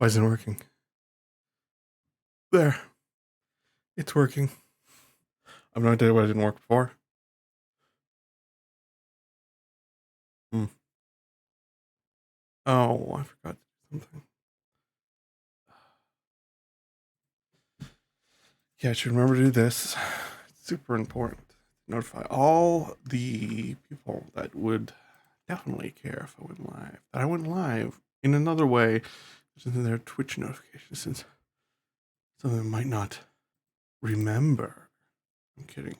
Why isn't it working? There. It's working. I have no idea why it didn't work before. Oh, I forgot to do something. Yeah, I should remember to do this. It's super important. Notify all the people that would definitely care if I went live. That I went live in another way than their Twitch notifications, since some of them might not remember. I'm kidding.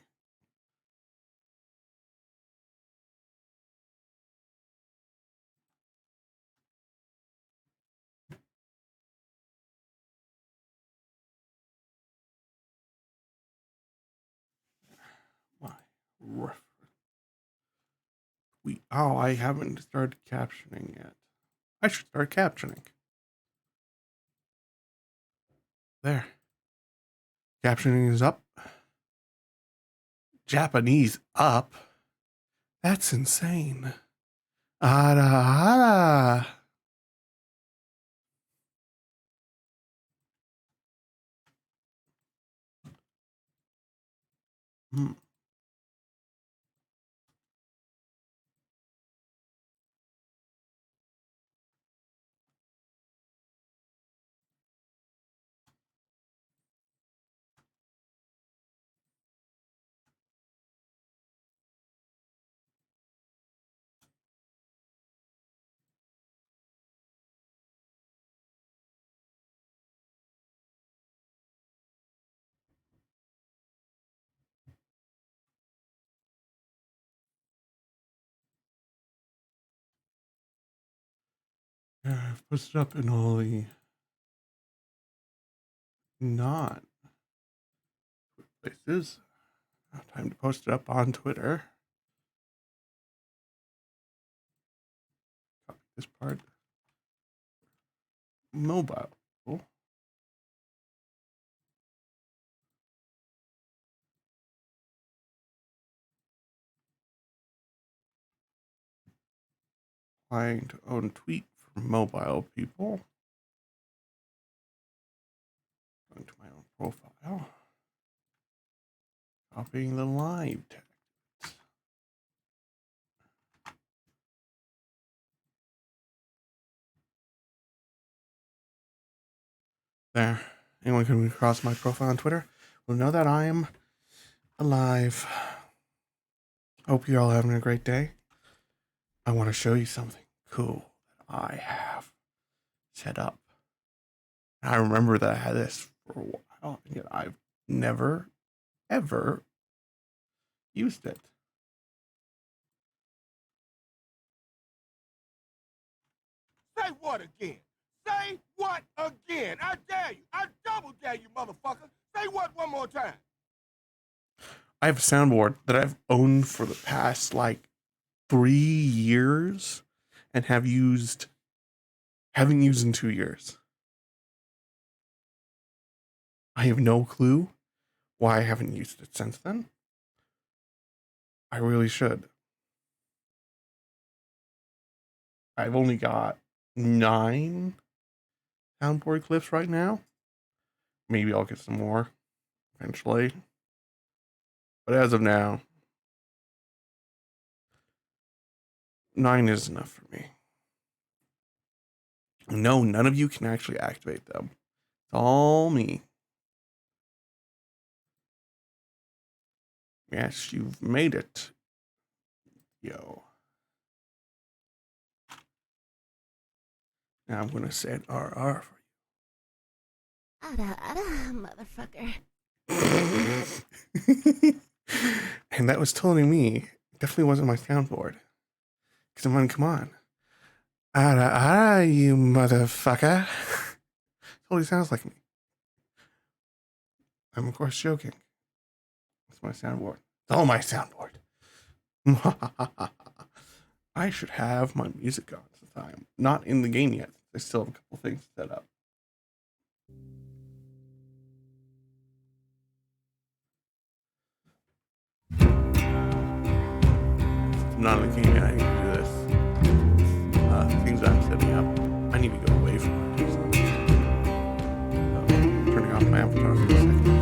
My oh, I haven't started captioning yet. I should start captioning. There. Captioning is up. Japanese up. That's insane. Ara ara. Hmm. Yeah, I've posted up in all the not places. Time to post it up on Twitter. Copy this part. Mobile. Applying to own tweet for mobile people. Going to my own profile. Copying the live text. There. Anyone coming across my profile on Twitter will know that I am alive. Hope you're all having a great day. I want to show you something cool that I have set up. I remember that I had this for a while, and yet I've never, ever used it. Say what again? Say what again? I dare you. I double dare you, motherfucker. Say what one more time. I have a soundboard that I've owned for the past, 3 years and haven't used in 2 years. I have no clue why I haven't used it since then. I really should. I've only got 9 soundboard clips right now. Maybe I'll get some more eventually. But as of now, 9 is enough for me. No, none of you can actually activate them. It's all me. Yes, you've made it. Yo. Now I'm going to say an RR for Motherfucker. you. And that was totally me. It definitely wasn't my soundboard. Because I'm on, come on. You motherfucker. Totally sounds like me. I'm of course joking. It's my soundboard. It's all my soundboard. I should have my music on since I'm not in the game yet. I still have a couple things set up. I'm not in the game yet. I need to do this. Things I'm setting up. I need to go away from it. avatar for a second.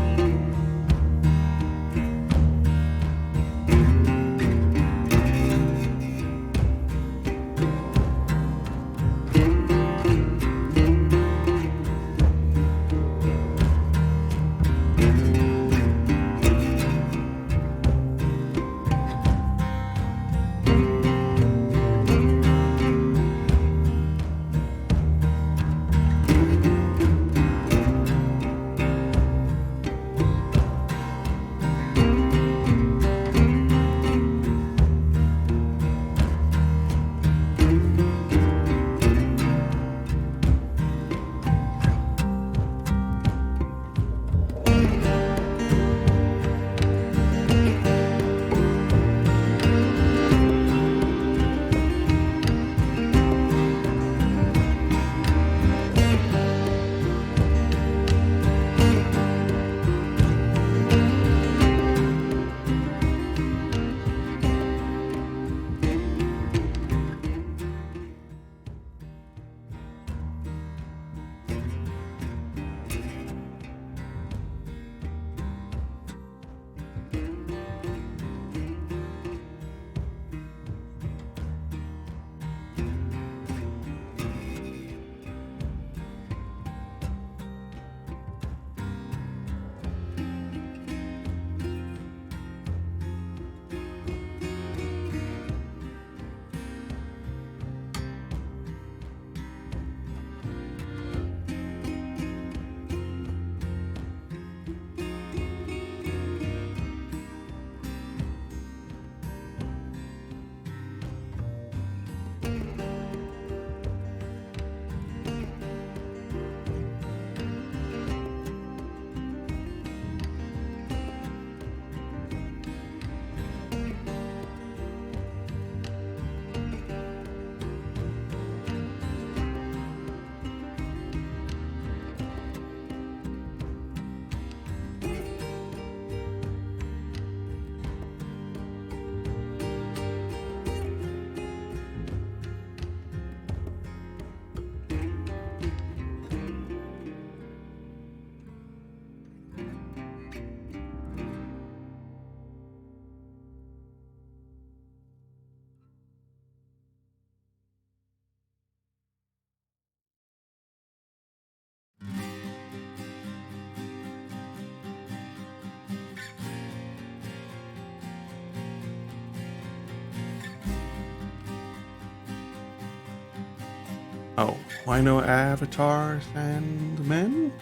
Oh, why no avatars and men?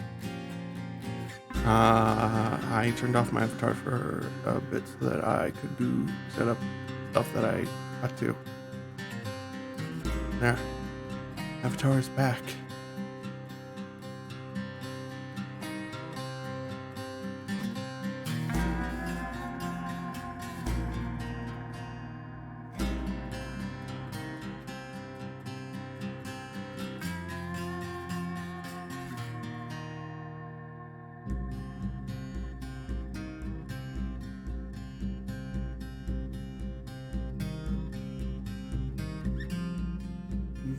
I turned off my avatar for a bit so that I could set up stuff that I got to. There. Avatar is back.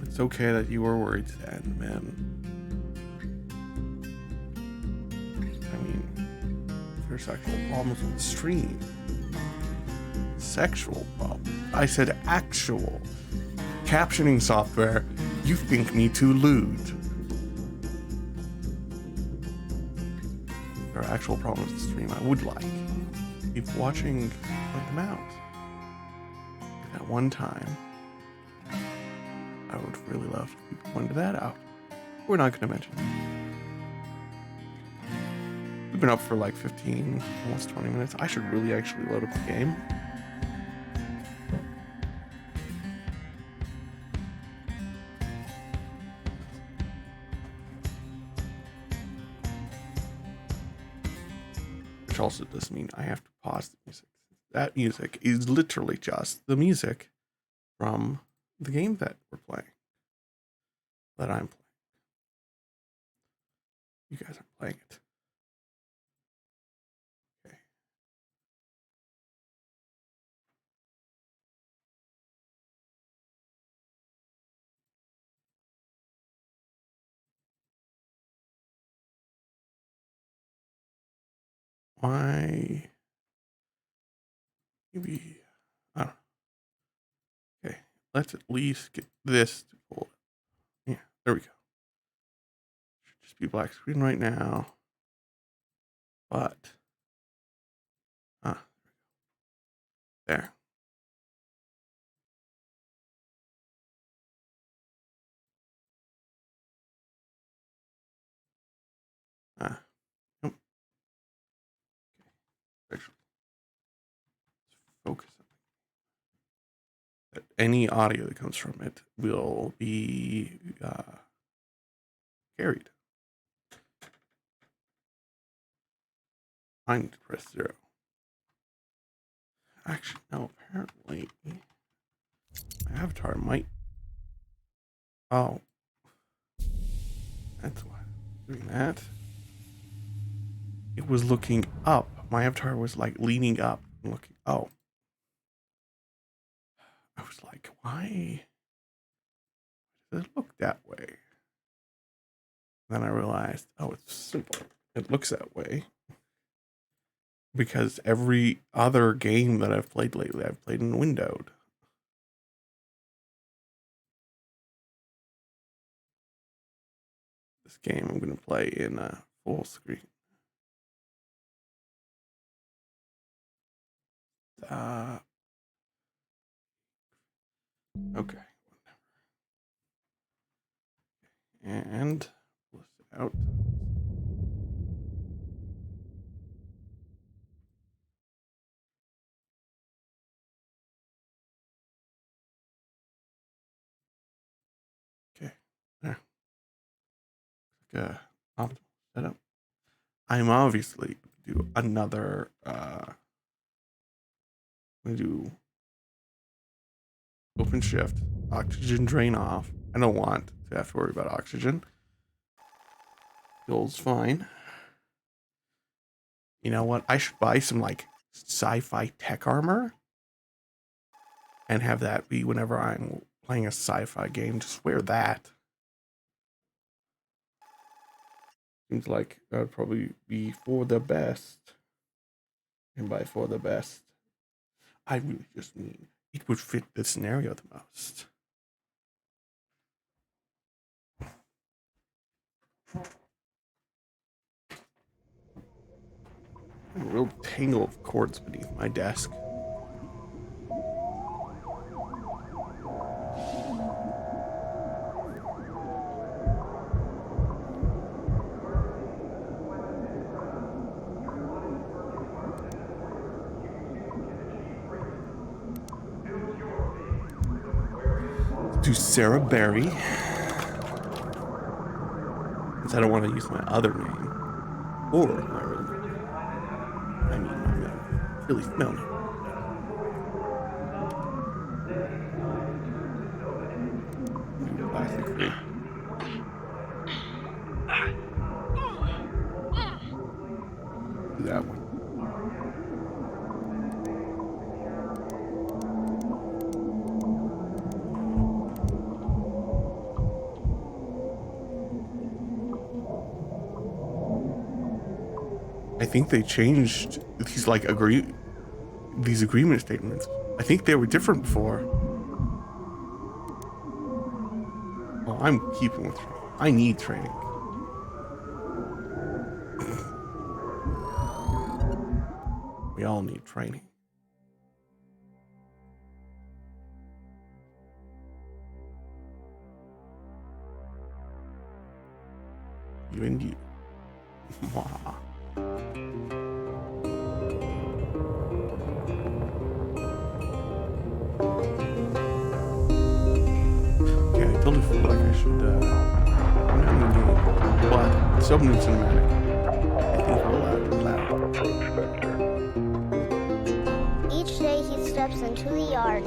It's okay that you were worried, Stan, man. I mean, if there's sexual problems on the stream. Sexual problems. I said actual. Captioning software, you think me too lewd. If there are actual problems with the stream, I would like. Keep watching, point them out. At one time, I would really love to point that out. We're not going to mention it. We've been up for like 15, almost 20 minutes. I should really actually load up the game. Which also does mean I have to pause the music. That music is literally just the music from the game that we're playing. That I'm playing. You guys aren't playing it. Why? Maybe, I don't know. Okay, let's at least get this to pull it. Yeah, there we go. Should just be black screen right now. But, there. Nope. Actually, focus on that. Any audio that comes from it will be carried. I need to press 0. Actually, no, apparently my avatar might. Oh, that's why doing that. It was looking up. My avatar was like leaning up and looking. Oh, I was like, why does it look that way? Then I realized, oh, it's simple. It looks that way because every other game that I've played lately, I've played in windowed. This game I'm going to play in full screen. Okay. And pull this out. Okay. There. Optimal setup. I'm obviously do another. I'm gonna do open shift, oxygen drain off. I don't want to have to worry about oxygen. Fuel's fine. You know what? I should buy some like sci-fi tech armor and have that be whenever I'm playing a sci-fi game. Just wear that. Seems like that would probably be for the best. And by for the best, I really just mean it would fit the scenario the most. A real tangle of cords beneath my desk. To Sarah Berry, because I don't want to use my other name or my real name. I mean, my middle name. Really, middle name. Plastic free. Do that one. I think they changed these these agreement statements. I think they were different before. Oh, I'm keeping with training. I need training. We all need training. You and you. Okay, I totally feel like I should I'm not in the game, but it's opening cinematic. I think we're allowed. Each day he steps into the yard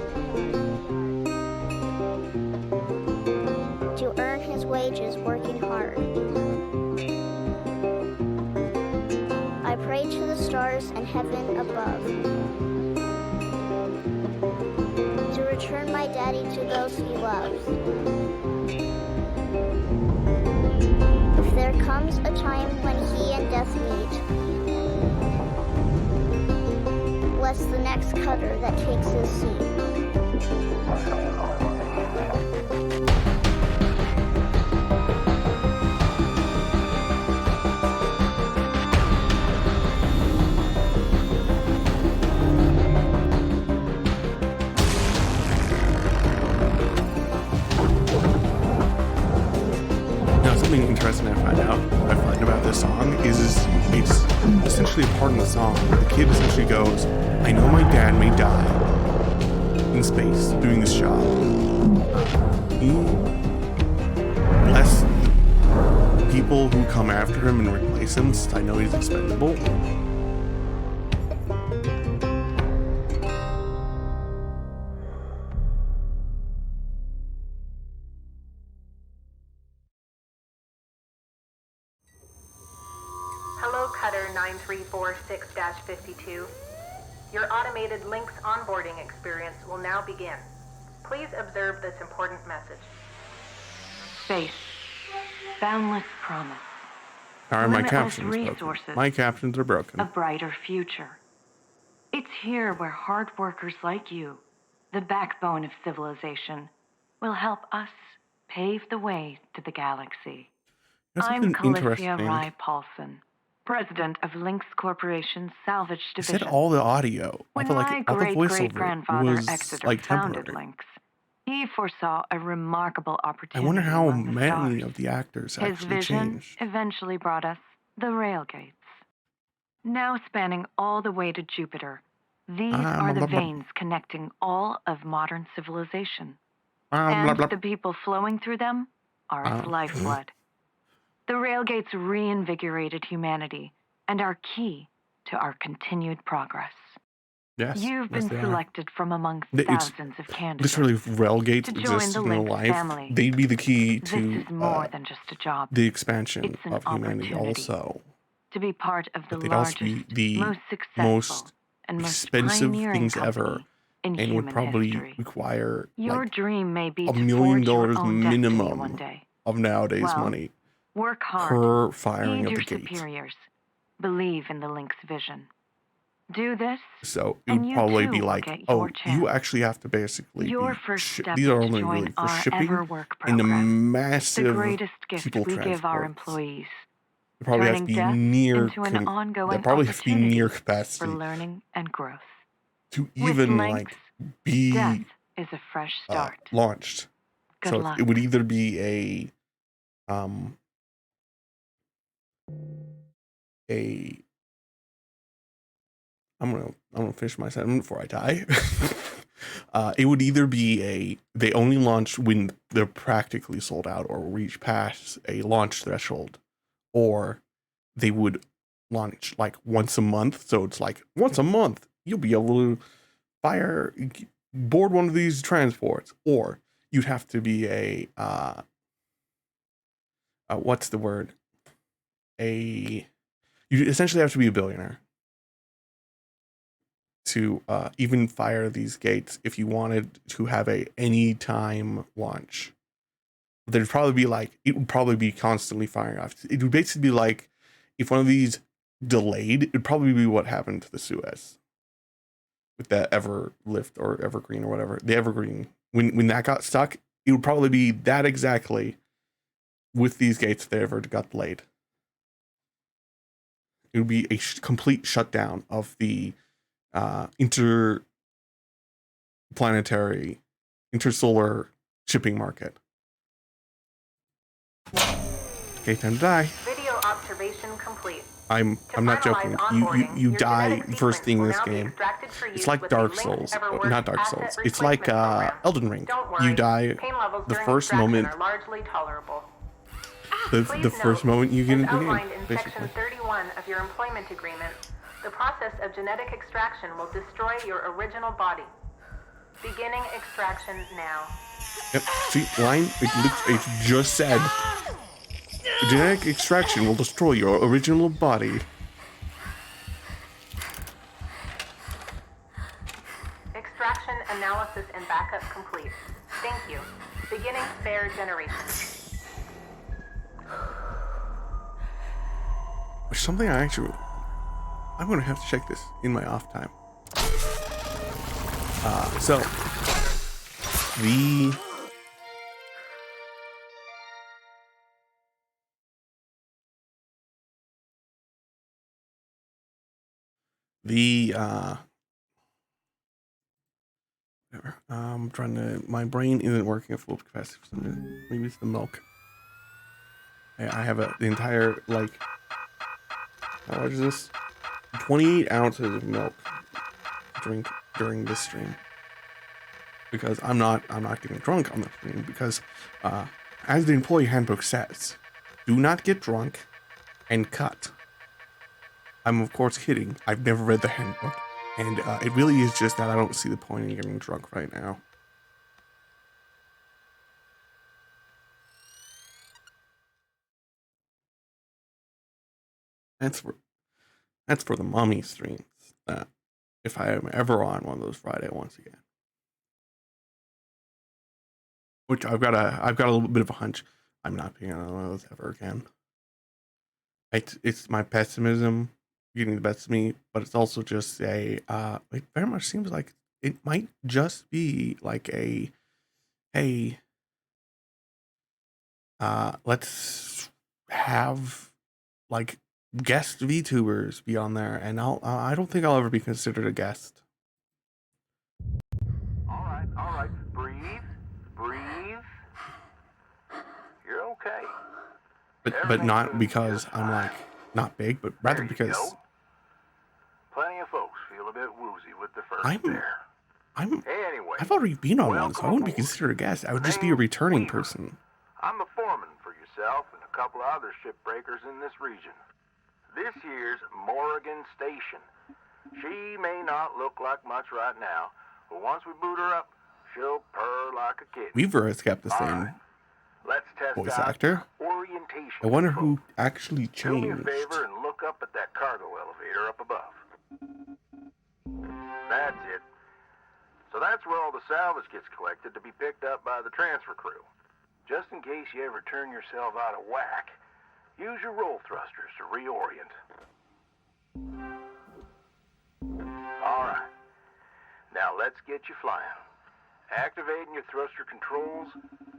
to earn his wages working hard. I pray to the stars and heaven above to return my daddy to those he loves. If there comes a time when he and death meet, Max Cutter that takes his seat. Now, something interesting I find about this song is it's essentially a part in the song where the kid essentially goes, I know my dad may die in space doing this job. Bless people who come after him and replace him, since I know he's expendable. Hello, Cutter 9346-52. Your automated Lynx onboarding experience will now begin. Please observe this important message. Space. Boundless promise. Sorry, my Limitless captions resources. broken. My captions are broken. A brighter future. It's here where hard workers like you, the backbone of civilization, will help us pave the way to the galaxy. That's I'm something Calicia interesting. Rye Paulson, president of Lynx Corporation's Salvage I Division. said all the audio, all When the my all the voiceover great-great-grandfather was Exeter like founded temporary. Lynx, he foresaw a remarkable I opportunity. wonder how among the many stars. of the actors His actually vision changed. eventually brought us the railgates. Now spanning all the way to Jupiter, these are the veins connecting all of modern civilization. And the people flowing through them are its lifeblood. The railgates reinvigorated humanity and are key to our continued progress. Yes, You've been they are. selected from among It's thousands of candidates. Literally, if railgates To join existed the in real Lynx life, family. they'd be the key This to is more than just a job. the expansion It's an of humanity. opportunity. Also, To be part of the but they'd also largest, be the most successful, most and most expensive pioneering things company ever, in and would human probably history. require Your like dream may be $1 to million forge your own destiny minimum one day. of nowadays Well, money Work hard. per firing Aid of your the gate. superiors. Believe in the Lynx vision. Do this, So it and would you probably too be will like, get oh, your chance. you actually have to basically Your be first step these are is to only join really for our shipping Everwork in the program, the massive greatest gift people we give our transports. employees. They probably have to turning be death near. into an ongoing They probably have to be near opportunity capacity for learning and growth. to With even Lynx, like be death is a fresh start. launched. Good So luck. it would either be a I'm gonna finish my sentence before I die. It would either be they only launch when they're practically sold out or reach past a launch threshold, or they would launch like once a month. So it's like once a month you'll be able to board one of these transports, or you'd have to be what's the word? You essentially have to be a billionaire to even fire these gates if you wanted to have a anytime launch. There'd probably be it would probably be constantly firing off. It would basically be like if one of these delayed, it'd probably be what happened to the Suez with that Everlift or Evergreen or whatever. The Evergreen, when that got stuck, it would probably be that exactly with these gates if they ever got delayed. It would be a complete shutdown of the intersolar shipping market. Okay, time to die. Video observation complete. I'm not joking. You die first thing in this game. It's like Dark Souls, not Dark Souls. It's like Elden Ring. You die the first moment. The first moment you get into the game, basically. Section 31 of your employment agreement, the process of genetic extraction will destroy your original body. Beginning extraction now. Yep. See, line. It just said. Genetic extraction will destroy your original body. Extraction analysis and backup complete. Thank you. Beginning spare generation. Which is something I'm gonna have to check this in my off time. So I'm trying to, my brain isn't working at full capacity for some reason. Maybe it's the milk. I have the entire, like, how much is this? 28 ounces of milk to drink during this stream. Because I'm not getting drunk on the stream, because as the employee handbook says, do not get drunk and cut. I'm of course kidding. I've never read the handbook, and it really is just that I don't see the point in getting drunk right now. That's for the mommy streams. If I am ever on one of those Friday once again, which I've got a little bit of a hunch I'm not being on one of those ever again. It's my pessimism getting the best of me, but it's also just it very much seems like it might just be like let's have like guest VTubers be on there, and I don't think I'll ever be considered a guest. All right, breathe. You're okay. But not because I'm like not big, but rather because Plenty of folks feel a bit woozy with the first Anyway, I've already been on one, so I wouldn't be considered a guest. I would just be a returning person. I'm the foreman for yourself and a couple of other shipbreakers in this region. This here's Morrigan Station. She may not look like much right now, but once we boot her up, she'll purr like a kitten. Weaver has kept the same Let's test voice out actor. orientation. I wonder who actually Do me a changed. favor and look up at that cargo elevator up above. That's it. So that's where all the salvage gets collected to be picked up by the transfer crew. Just in case you ever turn yourself out of whack, use your roll thrusters to reorient. All right. Now let's get you flying. Activating your thruster controls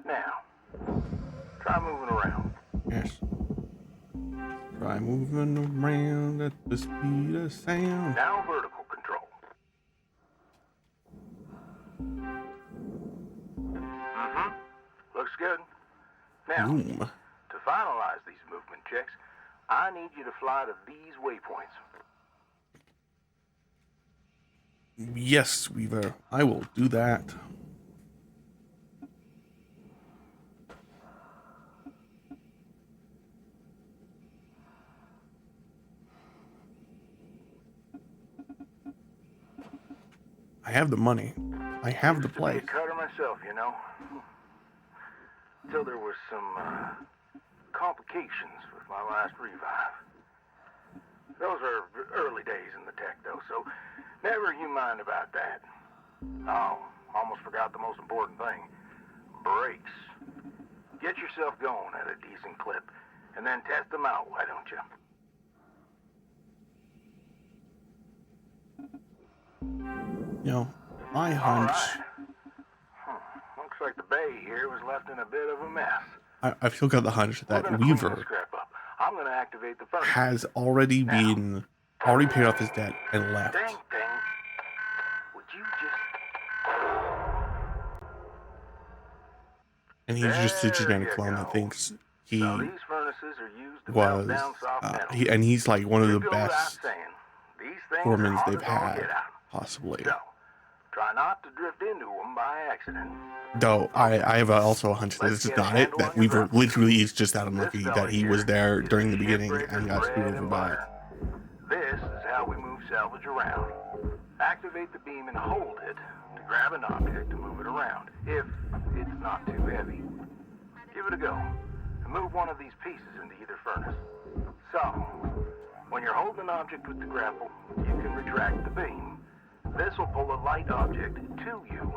now. Try moving around. Yes. Try moving around at the speed of sound. Now vertical control. Looks good. Now, to finalize these movement checks, I need you to fly to these waypoints. Yes, Weaver. I will do that. I have the money. I have the place. Used to be a cutter myself, you know. Till there was some complications with my last revive. Those are early days in the tech, though, so never you mind about that. Oh, almost forgot the most important thing. Brakes. Get yourself going at a decent clip, and then test them out, why don't you? You know, my hunch. Looks like the bay here was left in a bit of a mess. I've still got the hunch that Weaver I'm gonna activate the furnace. has already paid off his debt and left. Dang thing. Would you just... And he's just a genetic clone that thinks he So these furnaces are used to was, melt down soft metal. he's like one of the You feel what I'm best saying? These things foremans are hard they've as all had, get out. possibly. So, try not to drift into them by accident. Though I have also a hunch that this is not it. That Weaver literally is just that unlucky that he was there during the beginning and got screwed over by it. This is how we move salvage around. Activate the beam and hold it to grab an object to move it around, if it's not too heavy. Give it a go, and move one of these pieces into either furnace. So, when you're holding an object with the grapple, you can retract the beam. This will pull a light object to you.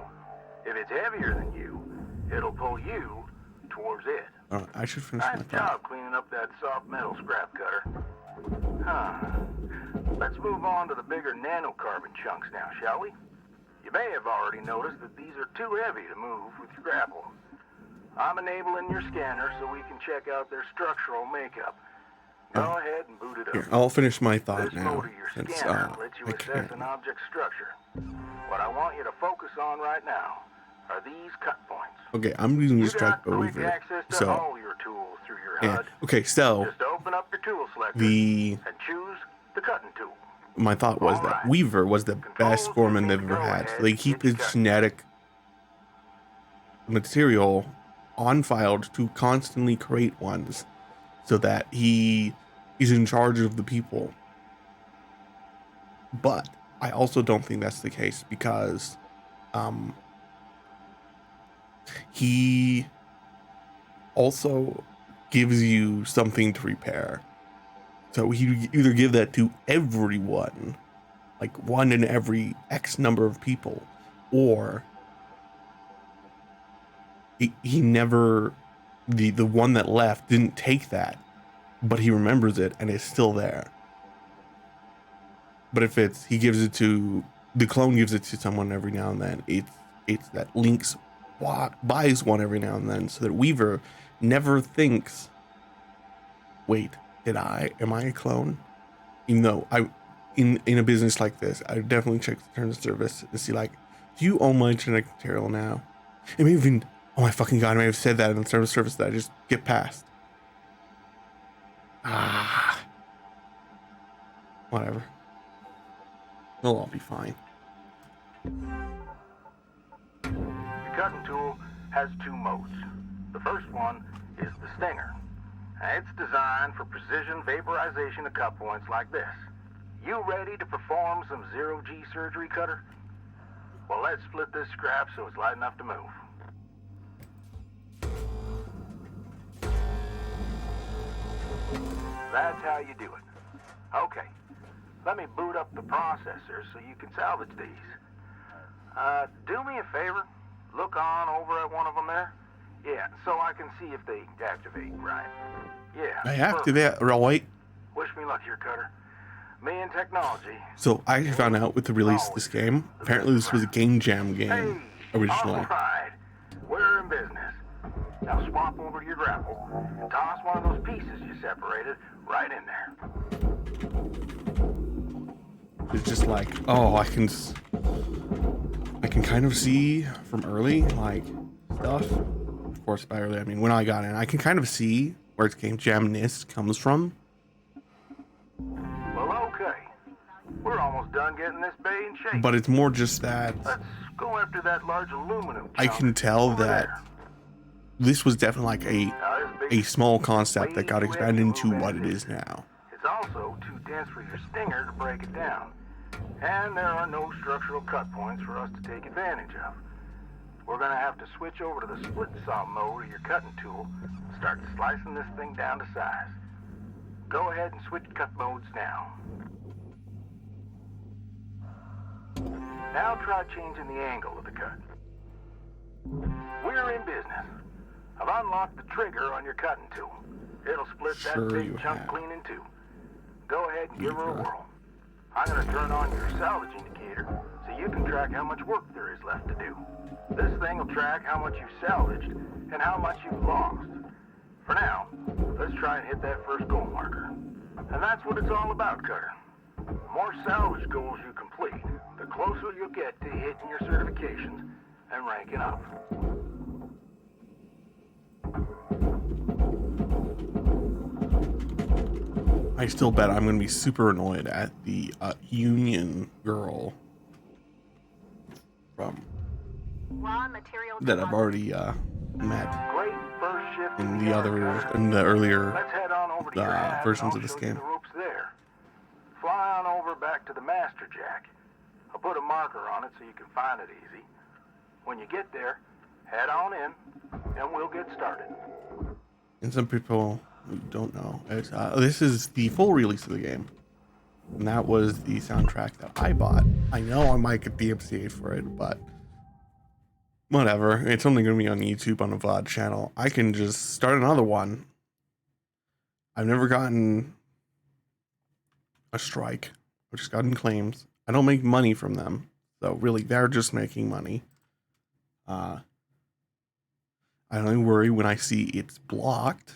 If it's heavier than you, it'll pull you towards it. I should finish my Nice thought. job cleaning up that soft metal scrap cutter. Let's move on to the bigger nanocarbon chunks now, shall we? You may have already noticed that these are too heavy to move with your grapple. I'm enabling your scanner so we can check out their structural makeup. Go ahead and boot it up. Here, I'll finish my thought This now, mode of your since scanner lets you I assess can't. an object's structure. What I want you to focus on right now are these cut points. Okay, I'm using You this track got quick over. access to So, all your tools through your yeah. HUD. Okay, so Just open up your tool selector the and choose the cutting tool. my thought was that Weaver was the best foreman they've ever had. So they keep his genetic material on file to constantly create ones, so that he is in charge of the people. But I also don't think that's the case, because he also gives you something to repair. So he either give that to everyone, like one in every X number of people, or he never, the one that left didn't take that, but he remembers it and it's still there. But if it's, he gives it to, the clone gives it to someone every now and then, it's that Link's buys one every now and then, so that Weaver never thinks, wait, am I a clone? Even though in a business like this, I would definitely check the terms of service to see, like, do you own my genetic material now? It may even, oh my fucking god, I may have said that in the terms of service that I just get past. Whatever. It'll all be fine. The cutting tool has two modes. The first one is the Stinger. It's designed for precision vaporization of cut points like this. You ready to perform some zero-G surgery, Cutter? Well, let's split this scrap so it's light enough to move. That's how you do it. Okay, let me boot up the processor so you can salvage these. Do me a favor, look on over at one of them there. Yeah, so I can see if they activate right. Yeah. I activate right. Wish me luck here, Cutter. Me and technology. So I found out with the release of this game, apparently this was a game jam game originally. All right, we're in business. Now swap over to your grapple and toss one of those pieces you separated right in there. It's just like, oh, I can kind of see from early, like, stuff. Of course, by early I mean when I got in, I can kind of see where its game jamness comes from. Well, okay. We're almost done getting this bay in shape. But it's more just that Let's go after that large aluminum I chunk can tell over that there. this was definitely like Now, this big a small concept that got way expanded too into heavy what to it move is now. It's also too dense for your Stinger to break it down. And there are no structural cut points for us to take advantage of. We're gonna have to switch over to the split saw mode of your cutting tool and start slicing this thing down to size. Go ahead and switch cut modes now. Now try changing the angle of the cut. We're in business. I've unlocked the trigger on your cutting tool. It'll split Sure that you big chunk have. clean in two. Go ahead and give her a whirl. I'm gonna turn on your salvage indicator so you can track how much work there is left to do. This thing will track how much you've salvaged and how much you've lost. For now, let's try and hit that first goal marker. And that's what it's all about, Cutter. The more salvage goals you complete, the closer you'll get to hitting your certifications and ranking up. I still bet I'm going to be super annoyed at the Union girl from Raw material that I've deposit. already met Great first shift in in the earlier Let's head on over to your hab versions and of this I'll show you game. the ropes there. Fly on over back to the master jack. I'll put a marker on it so you can find it easy. When you get there, head on in, and we'll get started. And some people who don't know, this is the full release of the game. And that was the soundtrack that I bought. I know I might get the MCA for it, but whatever. It's only going to be on YouTube on a VOD channel. I can just start another one. I've never gotten a strike. I've just gotten claims. I don't make money from them. So really, they're just making money. I only worry when I see it's blocked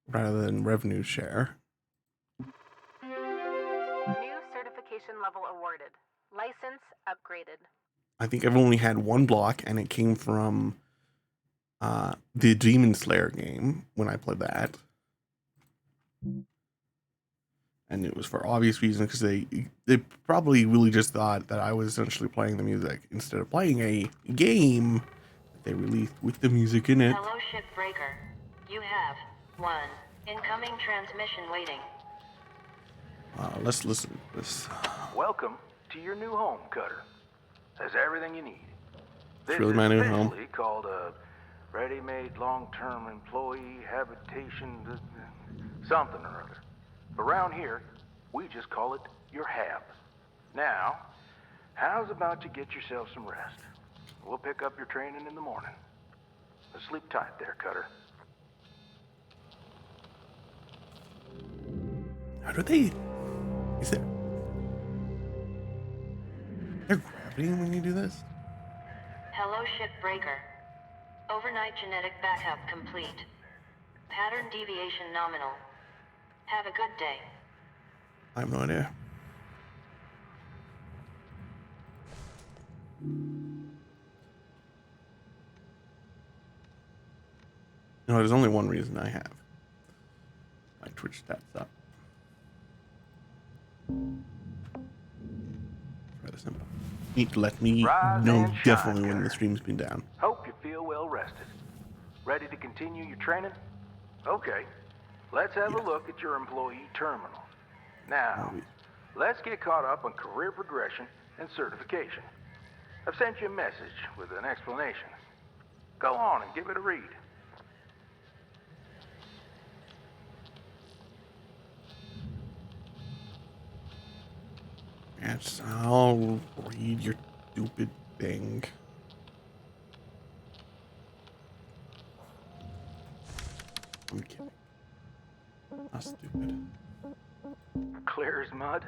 rather than revenue share. New certification level awarded. License upgraded. I think I've only had one block, and it came from the Demon Slayer game when I played that. And it was for obvious reasons, because they probably really just thought that I was essentially playing the music instead of playing a game that they released with the music in it. Hello, Shipbreaker. You have one incoming transmission waiting. Let's listen to this. Welcome to your new home, Cutter. Has everything you need. This really is my new home. officially called a ready-made long-term employee habitation, something or other. Around here, we just call it your hab. Now, how's about you get yourself some rest? We'll pick up your training in the morning. Sleep tight there, Cutter. How do they... Is there... They're gravity when you do this? Hello, Shipbreaker. Overnight genetic backup complete. Pattern deviation nominal. Have a good day. I have no idea. No, there's only one reason I have my Twitch stats up. Rather simple. Need to let me Rise know and shine, definitely when the Cutter. stream's been down. Hope you feel well rested. Ready to continue your training? Okay. Let's have a look at your employee terminal. Now, let's get caught up on career progression and certification. I've sent you a message with an explanation. Go on and give it a read. Yes, I'll read your stupid thing. I'm kidding. Not stupid. Clear as mud?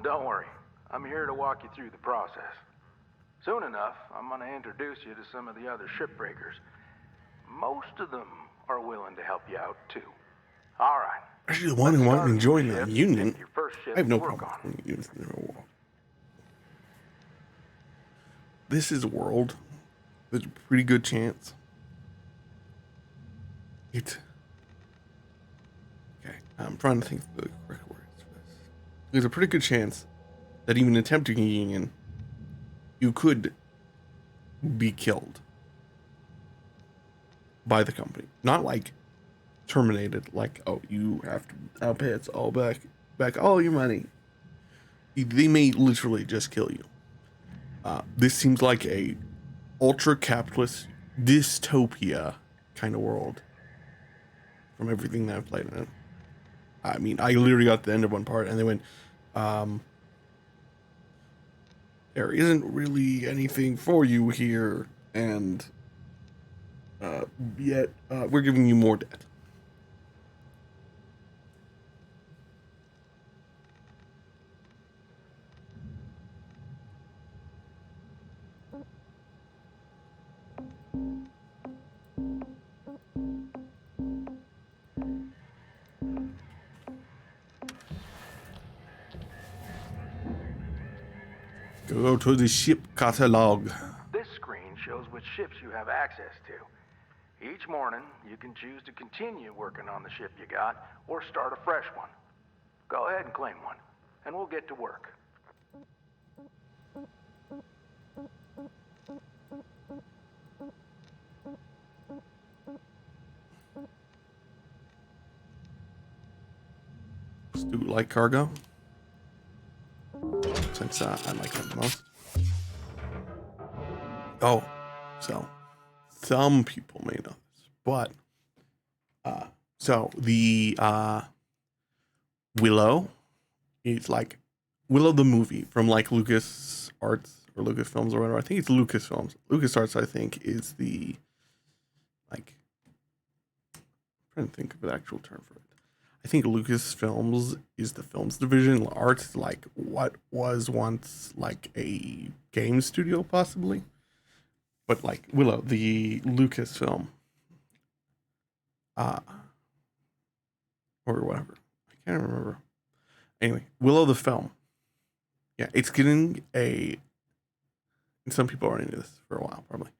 Don't worry. I'm here to walk you through the process. Soon enough, I'm going to introduce you to some of the other shipbreakers. Most of them are willing to help you out, too. All right. Actually, the one who wanted to join the union, Your first I have no shift to work problem on. with unions in the real world. This is a world. There's a pretty good chance. Okay, I'm trying to think of the correct words for this. There's a pretty good chance that even attempting a union, you could be killed by the company. Not like terminated, like, oh, you have to now pay us all back all your money. They may literally just kill you. This seems like a ultra capitalist dystopia kind of world from everything that I've played in it. I mean, I literally got to the end of one part and they went, there isn't really anything for you here, and yet we're giving you more debt. Go to the ship catalog. This screen shows which ships you have access to. Each morning, you can choose to continue working on the ship you got or start a fresh one. Go ahead and claim one, and we'll get to work. Let's do light cargo, since I like that the most. Oh, so some people may know this, but so the Willow is like Willow the movie from like Lucas Arts or Lucasfilms or whatever. I think it's Lucasfilms. LucasArts, I think, is the like. I'm trying to think of an actual term for it. I think Lucasfilms is the films division. Art's like what was once like a game studio, possibly. But like Willow, the Lucasfilm, or whatever. I can't remember. Anyway, Willow the film. Yeah, it's getting a. And some people are into this for a while, probably.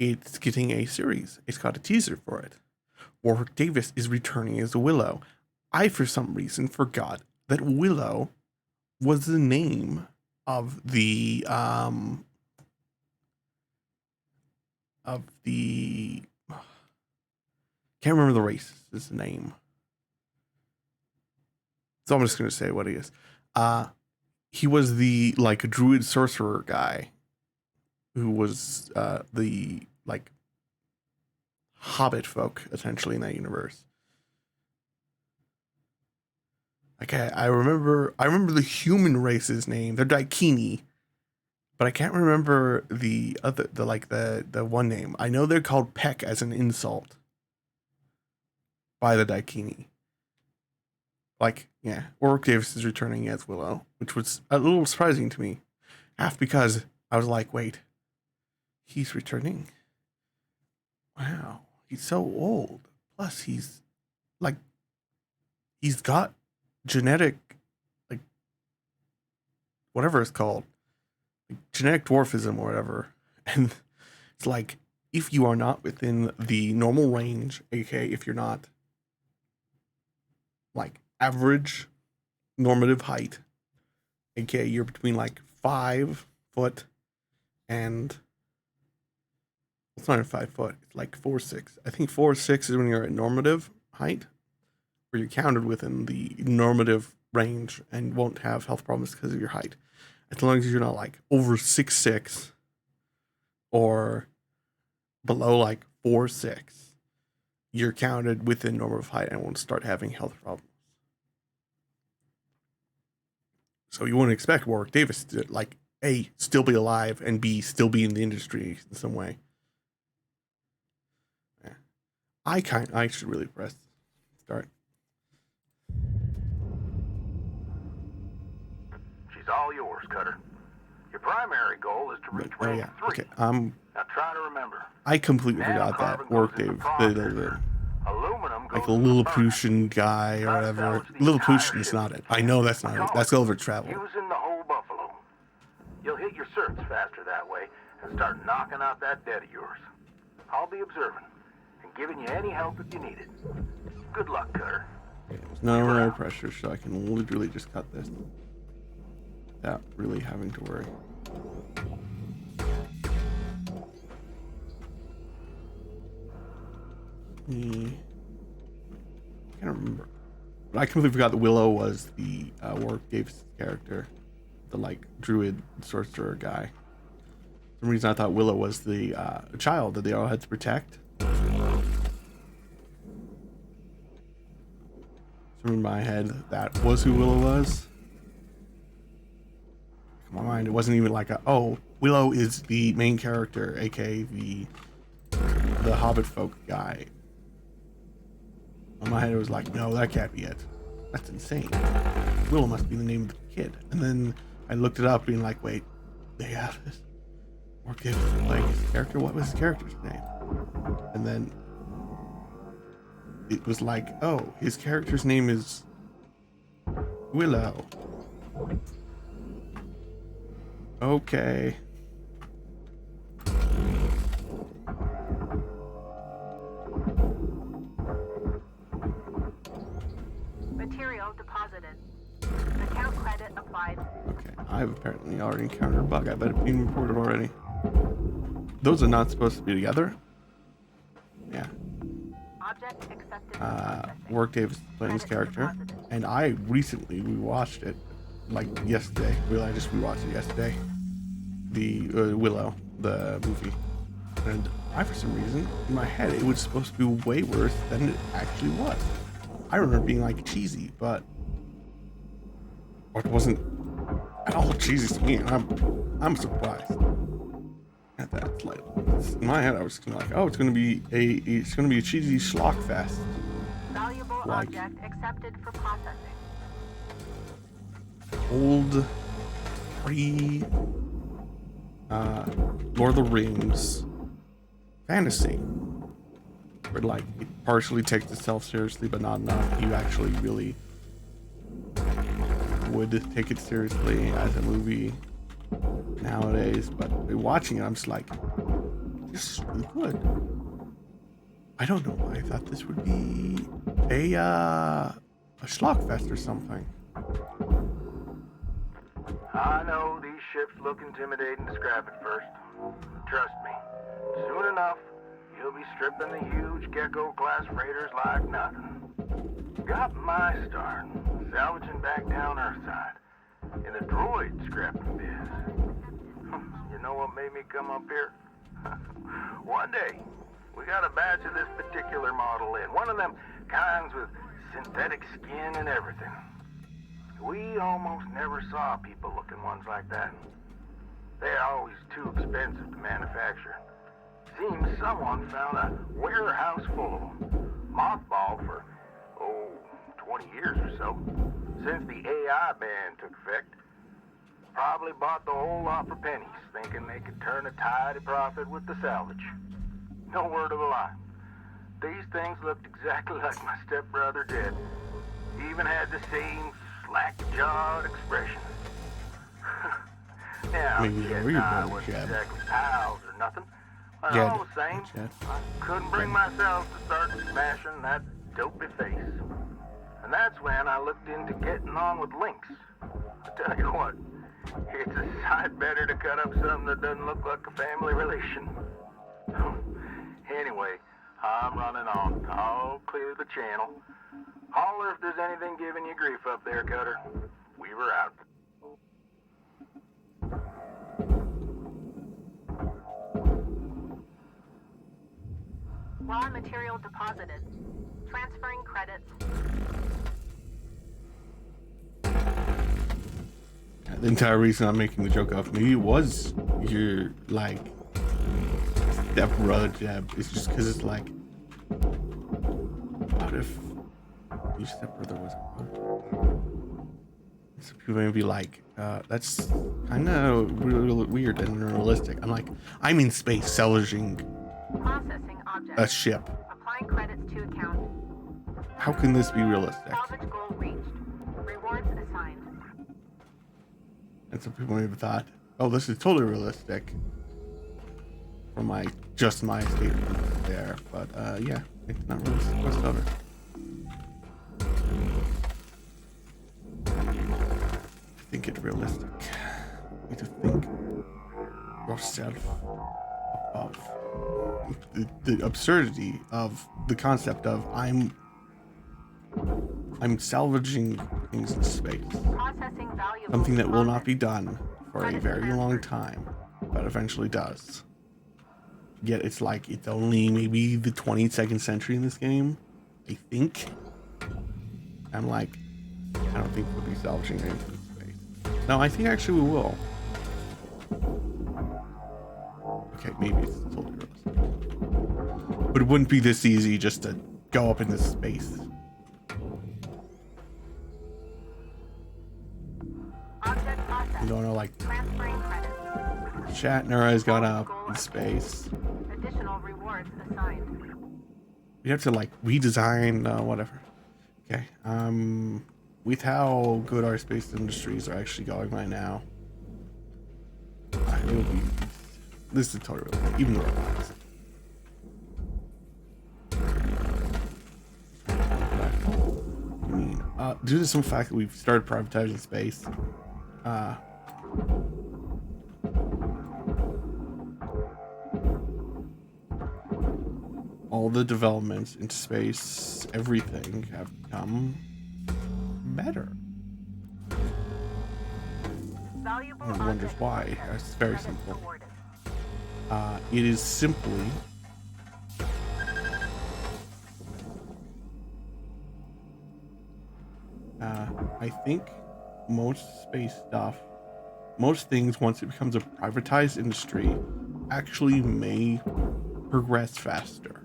It's getting a series. It's got a teaser for it. Warwick Davis is returning as Willow. I, for some reason, forgot that Willow was the name of the can't remember the race's name. So I'm just gonna say what he is. He was the like druid sorcerer guy who was the like hobbit folk essentially in that universe. Okay, I remember the human race's name. They're Daikini, but I can't remember the one name. I know they're called Peck as an insult by the Daikini. Like, yeah, Warwick Davis is returning as Willow, which was a little surprising to me. Half because I was like, wait, he's returning? Wow, he's so old. Plus, he's got genetic, like, whatever it's called, like genetic dwarfism or whatever. And it's like, if you are not within the normal range, aka if you're not like average normative height, aka you're between like 5 foot and it's not even 5 foot, it's like 4'6". I think 4'6" is when you're at normative height, where you're counted within the normative range and won't have health problems because of your height. As long as you're not like over 6'6" or below like 4'6", you're counted within normative height and won't start having health problems. So you wouldn't expect Warwick Davis to like A, still be alive, and B, still be in the industry in some way. Yeah. I should really press start. She's all yours, Cutter. Your primary goal is to reach range 3. Okay. Now try to remember. I completely forgot that Warwick Davis, Aluminum like goes the into Lilliputian guy or whatever. Lilliputian's not it. I know that's not it. That's Gulliver Travel. Using the whole buffalo. You'll hit your certs faster that way and start knocking out that debt of yours. I'll be observing and giving you any help if you need it. Good luck, Cutter. There's no air pressure, so I can literally just cut this without really having to worry. I can't remember, but I completely forgot that Willow was the Warwick Davis character, the like druid sorcerer guy. For some reason, I thought Willow was the child that they all had to protect. So in my head, that was who Willow was. In my mind, it wasn't even like Willow is the main character, aka the Hobbit folk guy. In my head, it was like, no, that can't be it. That's insane. Willow must be the name of the kid. And then I looked it up, being like, wait, they have this. Or give like his character. What was his character's name? And then it was like, oh, his character's name is Willow. Okay. Material deposited. Account credit applied. Okay, I've apparently already encountered a bug. I bet it's been reported already. Those are not supposed to be together. Yeah. Object accepted. Warwick Davis playing his character, and I recently rewatched it, like yesterday. Well, I just rewatched it yesterday. The Willow, the movie, and I, for some reason, in my head, it was supposed to be way worse than it actually was. I remember being like cheesy, but it wasn't at all cheesy to me. I'm surprised at that. Like in my head, I was like, oh, it's gonna be a cheesy schlock fest. Valuable like object accepted for processing. old pre Lord of the Rings fantasy, where like it partially takes itself seriously, but not enough. You actually really would take it seriously as a movie nowadays. But watching it, I'm just like, this is really good. I don't know why I thought this would be a schlockfest or something. I know these ships look intimidating to scrap at first. Trust me, soon enough, you'll be stripping the huge Gecko-class freighters like nothing. Got my start salvaging back down Earthside in the droid scrapping biz. You know what made me come up here? One day, we got a batch of this particular model in. One of them kinds with synthetic skin and everything. We almost never saw people-looking ones like that. They're always too expensive to manufacture. Seems someone found a warehouse full of them, mothballed for, 20 years or so, since the AI ban took effect. Probably bought the whole lot for pennies, thinking they could turn a tidy profit with the salvage. No word of a lie. These things looked exactly like my stepbrother did. Even had the same slack-jawed expression. Now, Maybe Jet and I wasn't exactly pals or nothing, but all the same, I couldn't bring myself to start smashing that dopey face. And that's when I looked into getting on with Lynx. I tell you what, it's a sight better to cut up something that doesn't look like a family relation. Anyway, I'm running on. I'll clear the channel. Holler if there's anything giving you grief up there, Cutter. We were out. Raw material deposited. Transferring credits. The entire reason I'm making the joke of maybe it was your like stepbrother jab. It's just because it's like, what if your stepbrother was some people may be like, that's kind of really weird and unrealistic. I'm like, I'm in space salvaging Processing object. a ship. Applying credits to account. How can this be realistic? Salvage goal reached. Rewards assigned. And some people may have thought, oh, this is totally realistic from my statement there. But yeah, it's not realistic whatsoever. Think it realistic. You need to think yourself above the absurdity of the concept of I'm salvaging things in space. Processing valuable Something that will not be done for a Credit very transfer. long time, but eventually does. Yet it's like it's only maybe the 22nd century in this game, I think. I'm like, I don't think we'll be salvaging anything in space. No, I think actually we will. Okay, maybe it's totally realistic. But it wouldn't be this easy just to go up into space. Object processed. You don't know, like Transferring credits. Shatner has gone up in space. Additional rewards assigned. We have to like redesign whatever. Okay. With how good our space industries are actually going right now, it will be. This is totally real, even robots. I mean, due to some fact that we've started privatizing space, all the developments into space, everything have become better. Valuable One wonders object why. processed. It's very Credits simple. awarded. It is simply I think most space stuff, most things, once it becomes a privatized industry, actually may progress faster.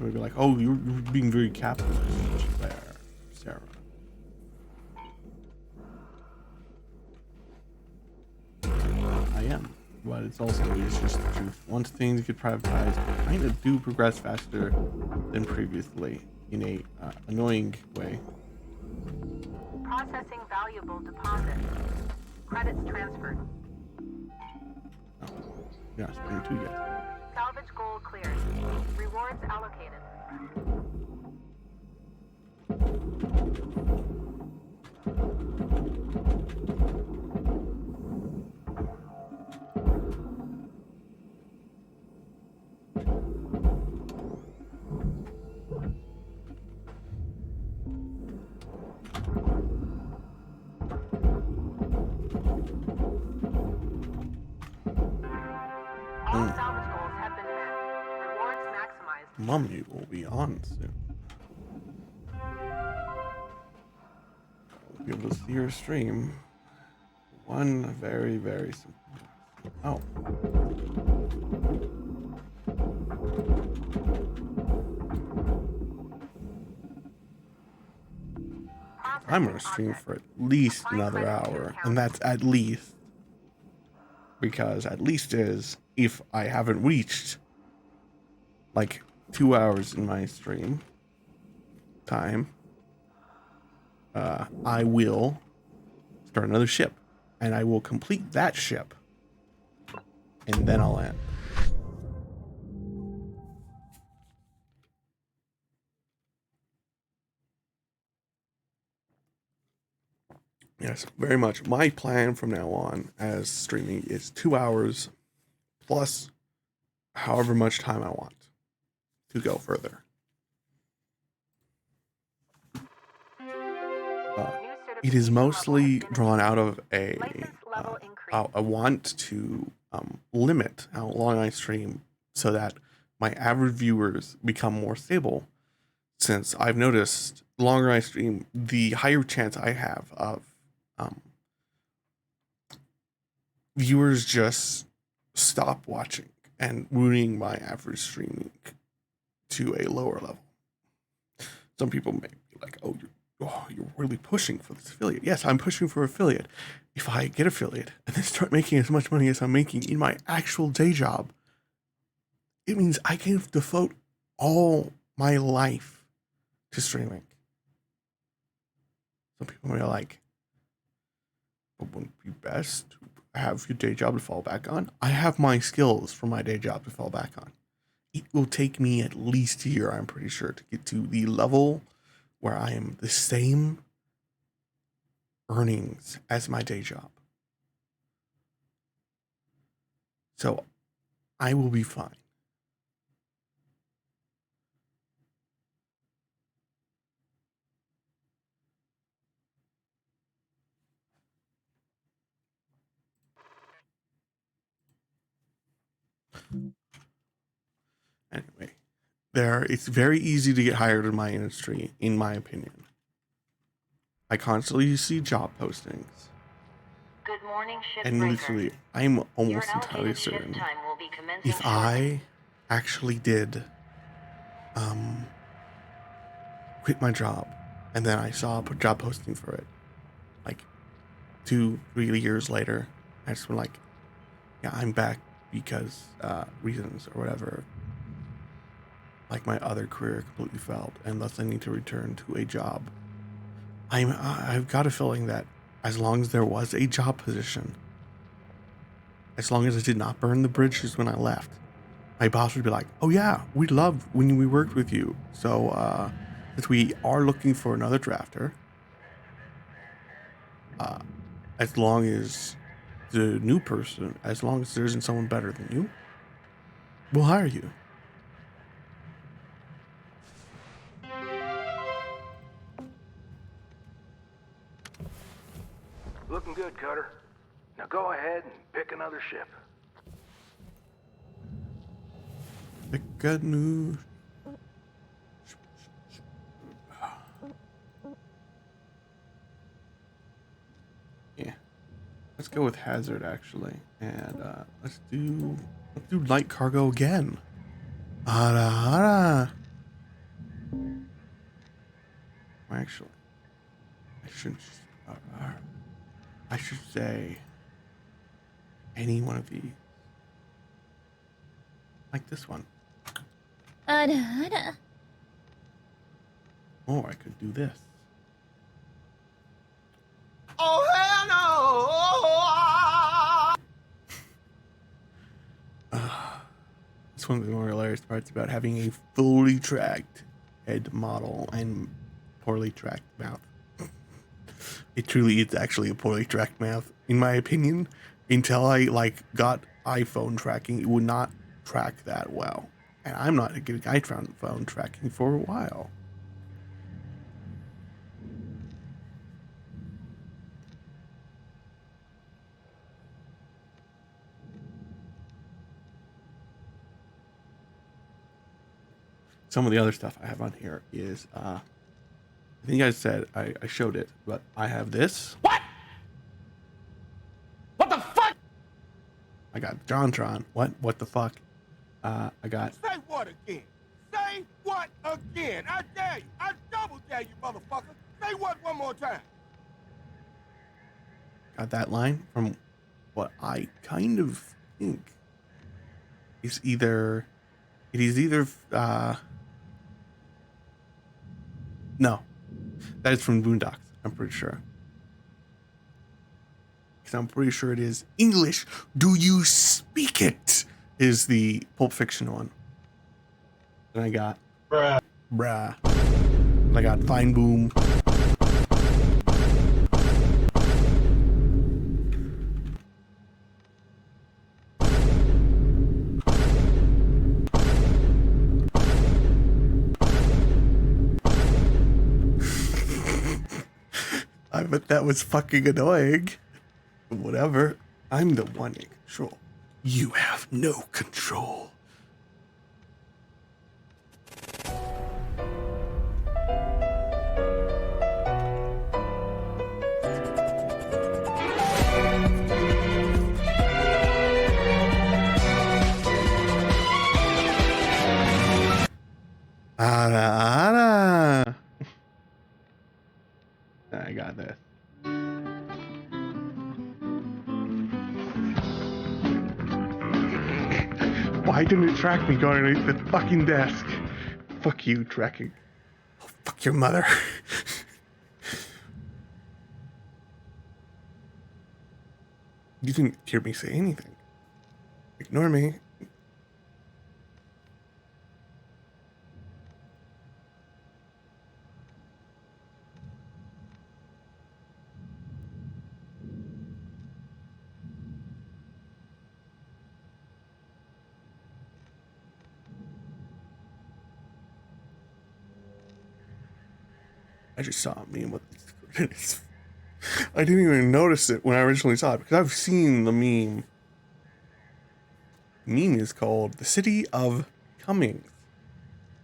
somebody be like, "Oh, you're being very capitalist there, Sarah." I am, but it's just the truth. Once things get privatized, they kind of do progress faster than previously in a annoying way. Processing valuable deposit. Credits transferred. Oh, you're not spending 2 yet. Salvage goal cleared. Rewards allocated. All salvage goals have been met. Rewards maximized. Mummy will be on soon. I'll be able to see your stream. One very, very simple. Oh. I'm gonna stream for at least another hour, and that's at least, because at least is if I haven't reached like 2 hours in my stream time, I will start another ship, and I will complete that ship, and then I'll end. Yes, very much. My plan from now on as streaming is 2 hours plus however much time I want to go further. It is mostly drawn out of a want to limit how long I stream so that my average viewers become more stable. Since I've noticed the longer I stream, the higher chance I have of viewers just stop watching and ruining my average streaming to a lower level. Some people may be like, "Oh, you're really pushing for this affiliate." Yes, I'm pushing for affiliate. If I get affiliate and then start making as much money as I'm making in my actual day job, it means I can devote all my life to streaming. Some people may be like, "But wouldn't it be best to have your day job to fall back on?" I have my skills for my day job to fall back on. It will take me at least a year, I'm pretty sure, to get to the level where I am the same earnings as my day job. So I will be fine. Anyway, it's very easy to get hired in my industry, in my opinion. I constantly see job postings. Good morning, And Shipbreaker. literally, I'm Your almost allocated entirely ship certain time will be commencing if shortly. I actually did quit my job and then I saw a job posting for it like 2-3 years later, I just went like, yeah, I'm back because reasons or whatever, like my other career completely failed and thus I need to return to a job. I've got a feeling that as long as there was a job position, as long as I did not burn the bridges when I left, my boss would be like, "Oh yeah, we loved when we worked with you. So since we are looking for another drafter, as long as the new person, as long as there isn't someone better than you, we'll hire you." Looking good, Cutter. Now go ahead and pick another ship. Pick a new. Yeah, let's go with Hazard actually, and let's do light cargo again. Ara ara. Actually, I shouldn't. I should say any one of these, like this one. Or I could do this. Oh hell no! It's one of the more hilarious parts about having a fully tracked head model and poorly tracked mouth. It truly is actually a poorly tracked mouth, in my opinion. Until I got iPhone tracking, it would not track that well, and I'm not getting iPhone tracking for a while. Some of the other stuff I have on here is, I think I said I showed it, but I have this. What? What the fuck? I got JonTron. What the fuck? I got. Say what again? Say what again? I dare you. I double dare you, motherfucker. Say what one more time. Got that line from what I kind of think is either. It is either. No, that is from Boondocks. I'm pretty sure. Because I'm pretty sure it is English. Do you speak it? Is the Pulp Fiction one. And I got bruh. And I got Fine Boom. I bet that was fucking annoying. Whatever. I'm the one in control. You have no control. Ara. I got this. Why didn't it track me going underneath the fucking desk? Fuck you, tracking. Oh, fuck your mother. You didn't hear me say anything. Ignore me. I just saw a meme with this. I didn't even notice it when I originally saw it because I've seen the meme. The meme is called "The City of Cummings,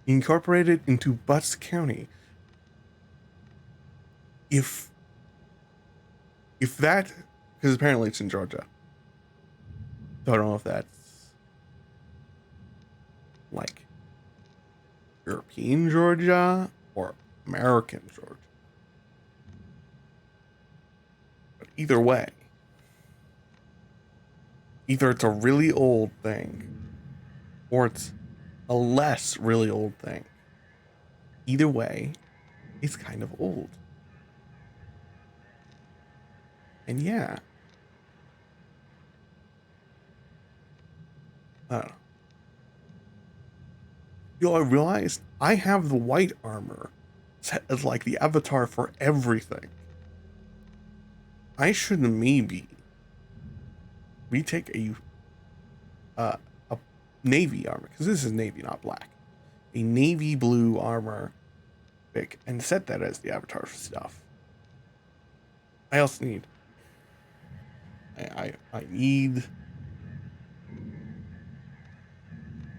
incorporated into Butts County." If that, because apparently it's in Georgia. So I don't know if that's like European Georgia or American Georgia. But either way, either it's a really old thing or it's a less really old thing. Either way, it's kind of old. And yeah. I don't know. You know, I realized I have the white armor set as like the avatar for everything. I should maybe retake a navy armor, because this is navy, not black. A navy blue armor pick and set that as the avatar for stuff. I also need I need,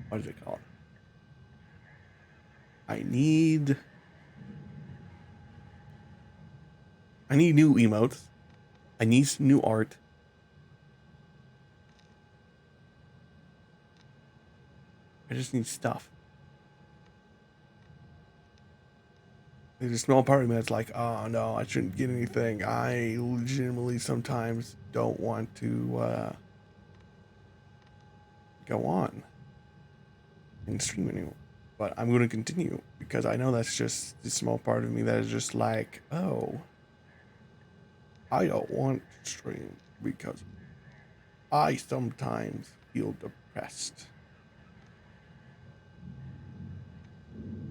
what is it called? I need new emotes. I need some new art. I just need stuff. There's a small part of me that's like, oh no, I shouldn't get anything. I legitimately sometimes don't want to go on and stream anymore. But I'm going to continue because I know that's just the small part of me that is just like, oh, I don't want to stream because I sometimes feel depressed.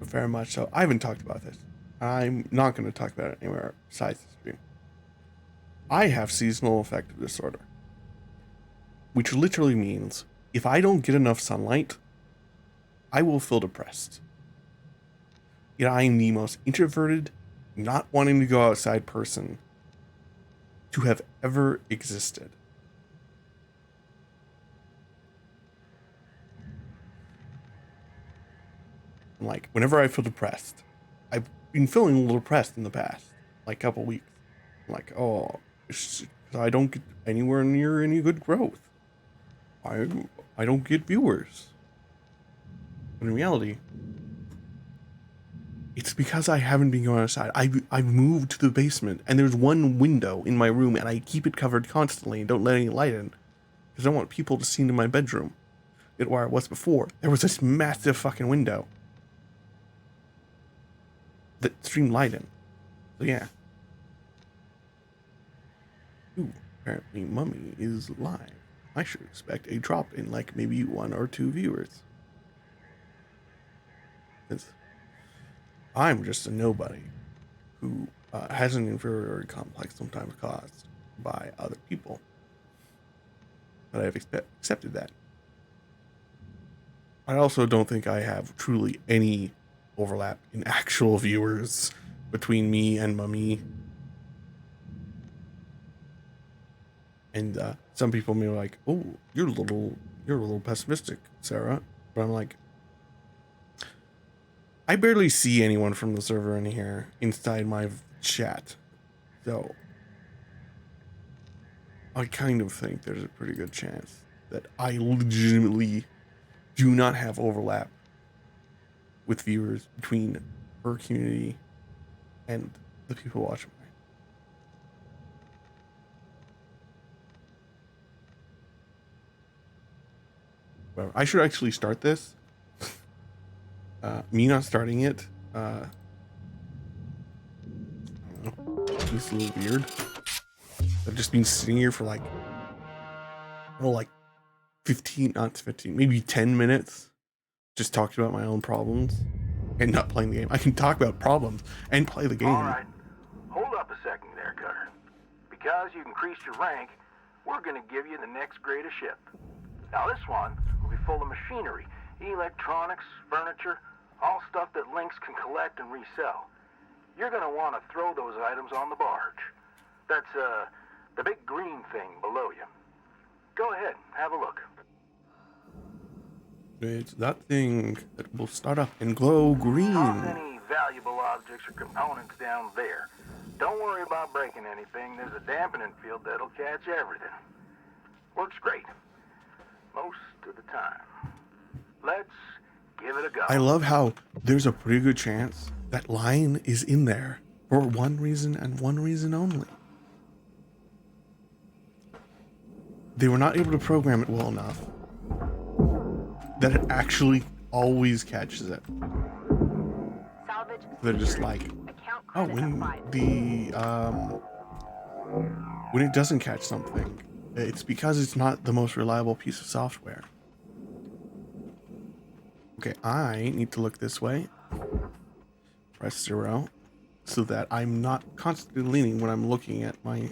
Very much so. I haven't talked about this. I'm not going to talk about it anywhere besides the stream. I have seasonal affective disorder, which literally means if I don't get enough sunlight, I will feel depressed. Yet I am the most introverted, not wanting to go outside person to have ever existed. Like, whenever I feel depressed, I've been feeling a little depressed in the past, like, couple weeks. I'm like, oh, I don't get anywhere near any good growth. I don't get viewers. But in reality, it's because I haven't been going outside. I've moved to the basement, and there's one window in my room, and I keep it covered constantly and don't let any light in, because I don't want people to see into my bedroom. Where I was before, there was this massive fucking window that streamed light in. So yeah. Ooh, apparently Mummy is live. I should expect a drop in like maybe 1 or 2 viewers. Since I'm just a nobody who has an inferiority complex sometimes caused by other people. But I've accepted that. I also don't think I have truly any overlap in actual viewers between me and Mummy. And some people may be like, "Oh, you're a little pessimistic, Sarah." But I'm like, I barely see anyone from the server in here inside my chat, so I kind of think there's a pretty good chance that I legitimately do not have overlap with viewers between her community and the people watching me. Well, I should actually start this. Me not starting it, I don't know, it's a little weird. I've just been sitting here for like, like 15, not 15, maybe 10 minutes, just talking about my own problems and not playing the game. I can talk about problems and play the game. All right, hold up a second there, Cutter. Because you've increased your rank, we're gonna give you the next greatest ship. Now this one will be full of machinery, electronics, furniture, all stuff that Lynx can collect and resell. You're gonna want to throw those items on the barge. That's the big green thing below you. Go ahead, have a look. It's that thing that will start up and glow green. Toss any valuable objects or components down there. Don't worry about breaking anything. There's a dampening field that'll catch everything. Works great. Most of the time. Let's give it a go. I love how there's a pretty good chance that line is in there for one reason and one reason only. They were not able to program it well enough that it actually always catches it. They're just like, oh, when it doesn't catch something, it's because it's not the most reliable piece of software. Okay, I need to look this way. Press 0 so that I'm not constantly leaning when I'm looking at my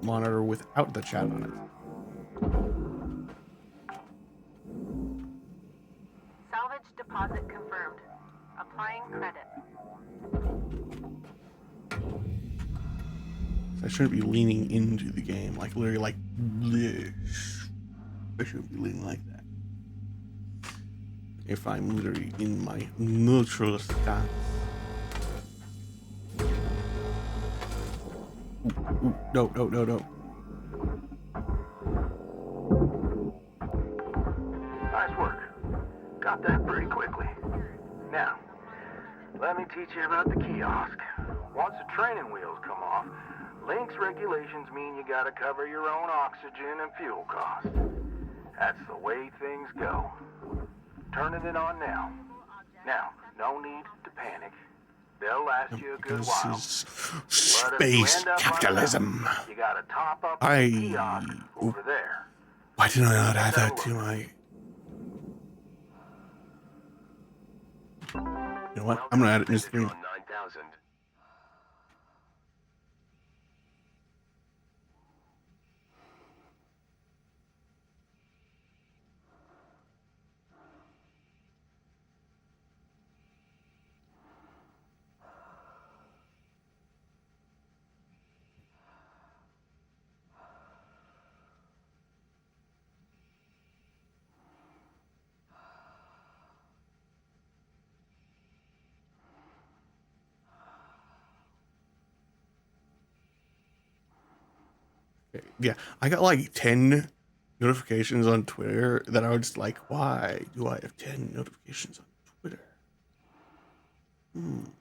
monitor without the chat on it. Salvage deposit confirmed. Applying credit. I shouldn't be leaning into the game, like literally like this. I shouldn't be leaning like that. If I'm literally in my neutral stance. Ooh, no. Nice work. Got that pretty quickly. Now, Let me teach you about the kiosk. Once the training wheels come off, Link's regulations mean you gotta cover your own oxygen and fuel costs. That's the way things go. Turning it on now. Now, no need to panic. They'll last you a good This while. is But if you space end up capitalism. running out, you gotta top up the kiosk over there. Why did I not add that to my... You know what? I'm gonna add it in the screen. 9000. Yeah, I got like 10 notifications on Twitter that I was just like, why do I have 10 notifications on Twitter? And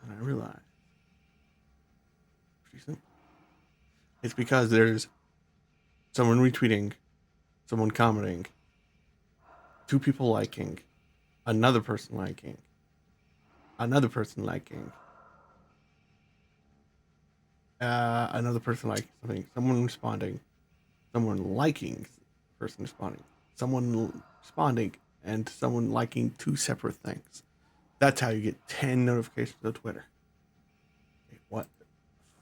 I realized pretty simple. It's because there's someone retweeting, someone commenting, 2 people liking, another person liking, another person liking, another person liking something, someone responding, someone liking, person responding, someone responding, and someone liking 2 separate things. That's how you get 10 notifications on Twitter. Okay, what the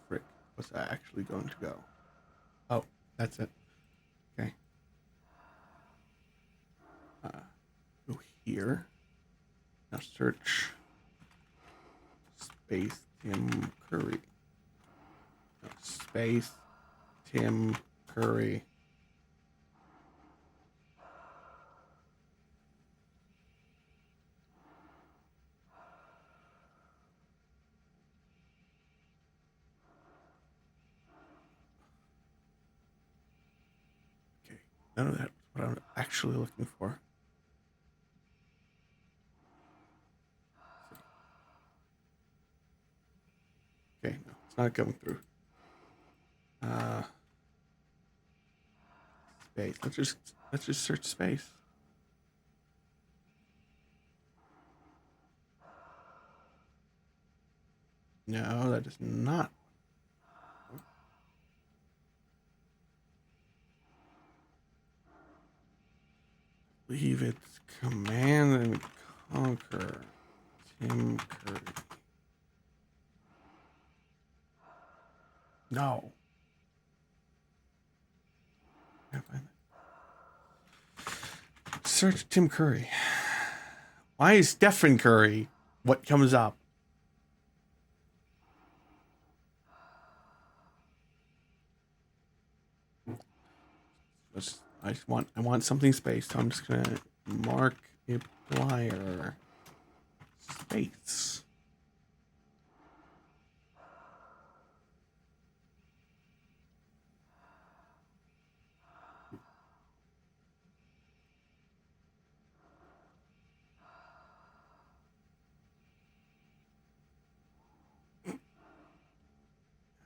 frick was I actually going to go? Oh, that's it. Okay. Go here. Now search space Tim Curry. No, space Tim Curry. Okay, none of that is what I'm actually looking for. Okay, no, it's not coming through. Space. Let's just search space. No, that is not. I believe it's Command and Conquer. Tim Curry. No. Can't find it. Search Tim Curry. Why is Stephen Curry what comes up? I want something space, so I'm just gonna mark Markiplier space.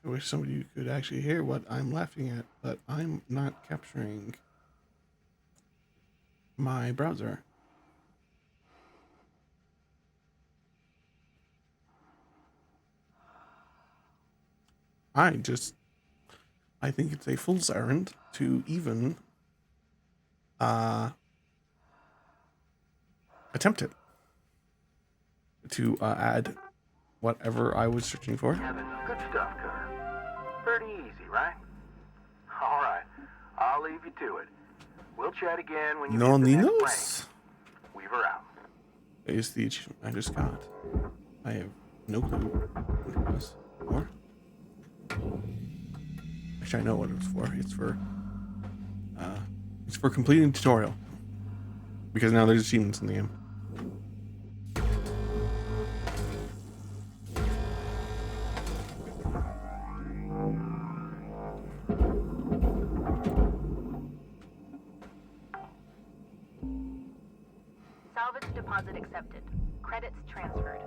I wish somebody could actually hear what I'm laughing at, but I'm not capturing my browser. I think it's a fool's errand to even attempt it. To add whatever I was searching for. Good stuff, Cutter. Pretty easy, right? All right, I'll leave you to it. We'll chat again when you No get the next Ninos? plane. Weaver out. Is the achievement I just got. I have no clue what it was for. Actually, I know what it was for. It's for completing the tutorial. Because now there's achievements in the game. deposit accepted. Credits transferred.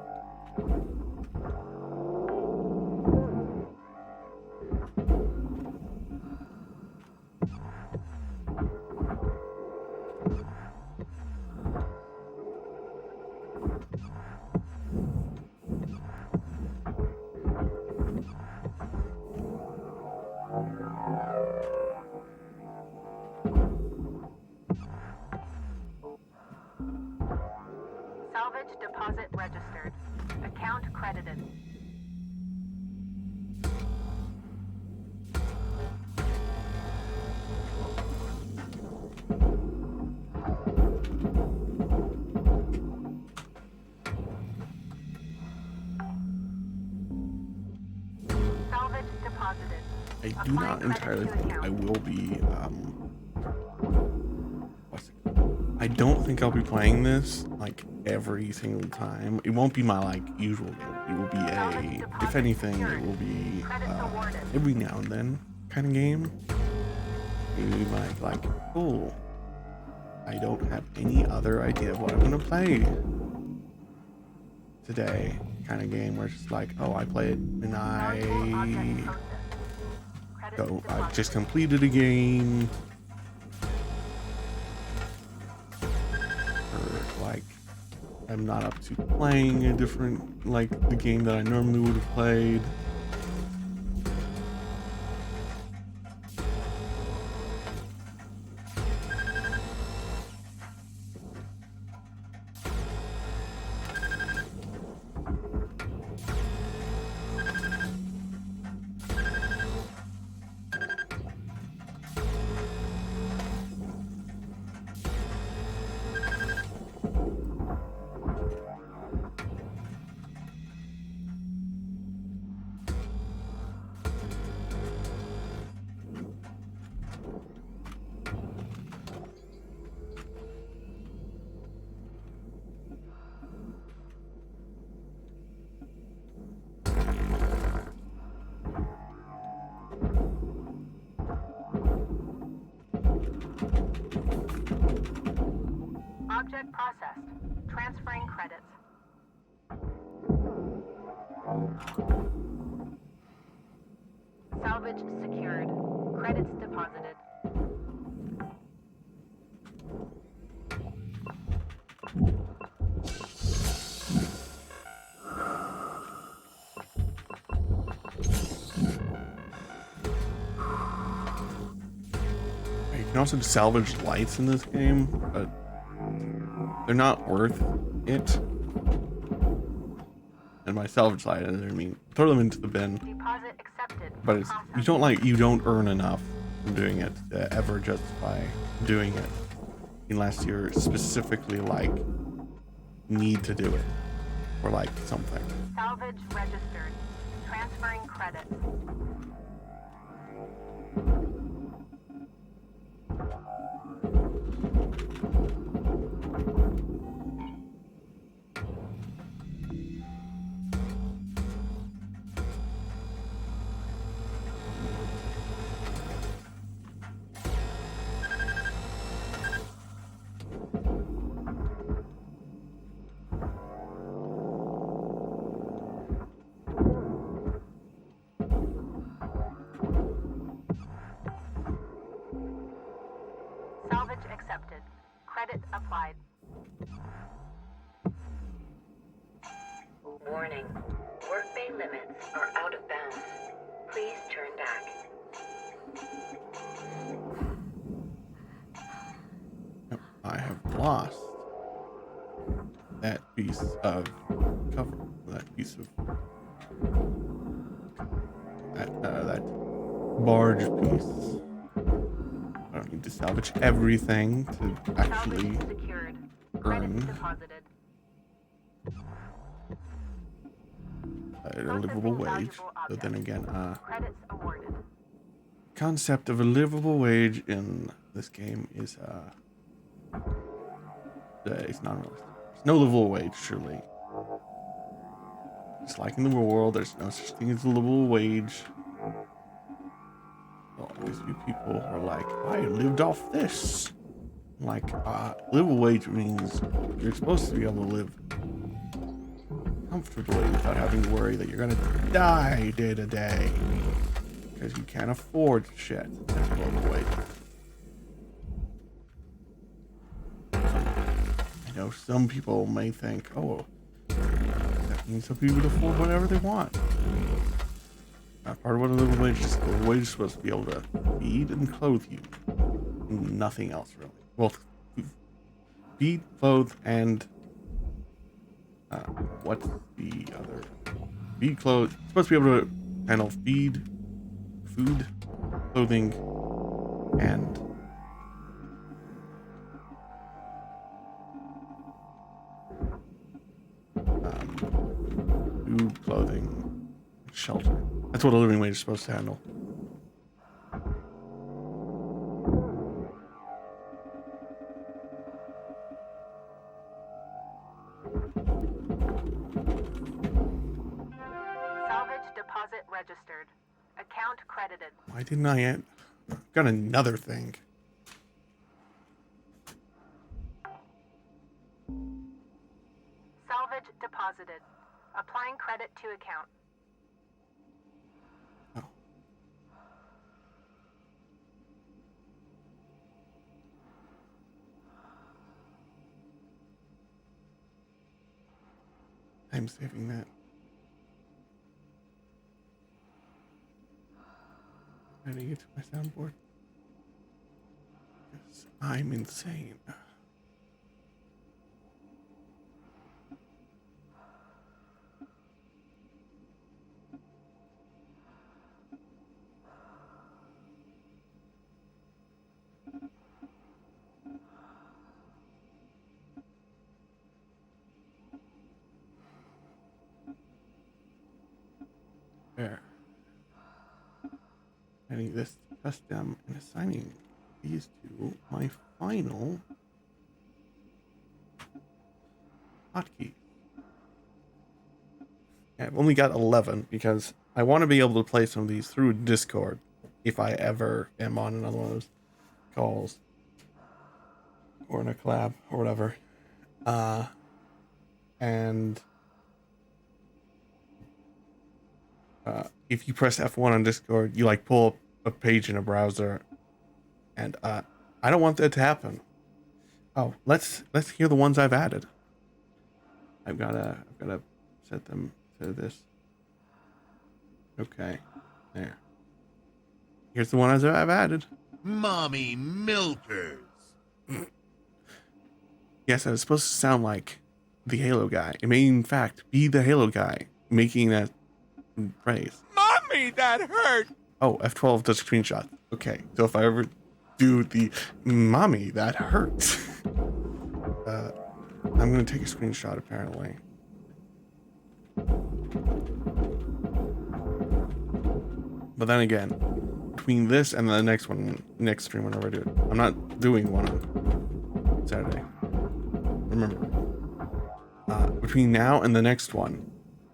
Salvage deposit registered. Account credited. Salvage deposited. I do not entirely think I will be, I don't think I'll be playing this, like, every single time. It won't be my, like, usual game. It will be if anything, it will be, every now and then kind of game. Maybe like, cool. I don't have any other idea of what I'm gonna play today kind of game where it's just like, oh, I play it and I just completed a game, or like I'm not up to playing a different, like the game that I normally would have played. Object processed. Transferring credits. Salvage secured. Credits deposited. You can also salvage lights in this game, but they're not worth it. And by salvage light, I mean throw them into the bin. Deposit accepted. But it's, you don't earn enough from doing it to ever justify doing it, unless you're specifically like need to do it or like something. Salvage registered. Transferring credits. Salvage accepted. Credit applied. Warning. Workbay limits are out of bounds. Please turn back. I have lost that piece of cover, that piece of that barge piece. I don't need to salvage everything to actually Salvage secured. Credits earn deposited. a livable wage. But then again, Credits awarded. concept of a livable wage in this game is it's not realistic. There's no livable wage, surely. Just like in the real world, there's no such thing as a livable wage. Well, I guess you people are like, I lived off this. Like, livable wage means you're supposed to be able to live comfortably without having to worry that you're gonna die day to day because you can't afford shit. That's livable wage. I know some people may think, oh, that means some people can afford whatever they want. Not part of what a livable wage is. A livable wage is supposed to be able to feed and clothe you. Nothing else, really. Well, feed, clothe, and what's the other? Feed, clothe. It's supposed to be able to handle feed, food, clothing, and food, clothing, shelter. That's what a living wage is supposed to handle. Deposit registered. Account credited. Why didn't I add? Got another thing. Salvage deposited. Applying credit to account. Oh. I'm saving that. Adding it to my soundboard. Yes, I'm insane. There. Adding this to custom and assigning these to my final hotkey. Yeah, I've only got 11 because I want to be able to play some of these through Discord if I ever am on another one of those calls or in a collab or whatever. If you press F1 on Discord, you like pull up a page in a browser, and I don't want that to happen. Oh, let's hear the ones I've added. I've gotta set them to this. Okay, there. Here's the one I've added. Mommy milkers. Yes, I was supposed to sound like the Halo guy. It may in fact be the Halo guy making that phrase. Mommy, that hurt. Oh, F12 does screenshots. Okay, so if I ever do the mommy, that hurts. I'm gonna take a screenshot apparently. But then again, between this and the next one, next stream whenever I do it, I'm not doing one on Saturday. Remember, between now and the next one,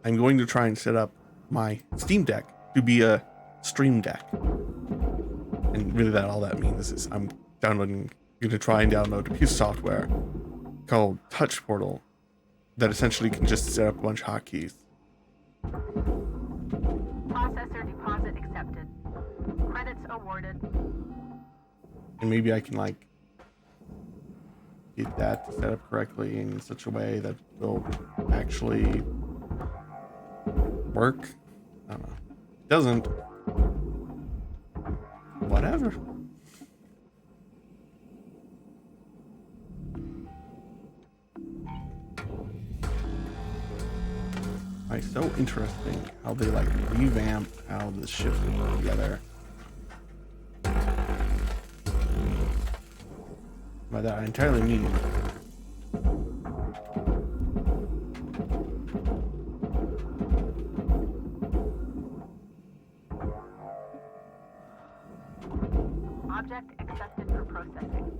I'm going to try and set up my Steam Deck to be a stream deck. And really all that means is I'm going to try and download a piece of software called Touch Portal that essentially can just set up a bunch of hotkeys. Processor deposit accepted. Credits awarded. And maybe I can like get that set up correctly in such a way that will actually work. I don't know. It doesn't. Whatever. It's so interesting how they like revamp how the ships work together. By that I entirely mean Object accepted for processing.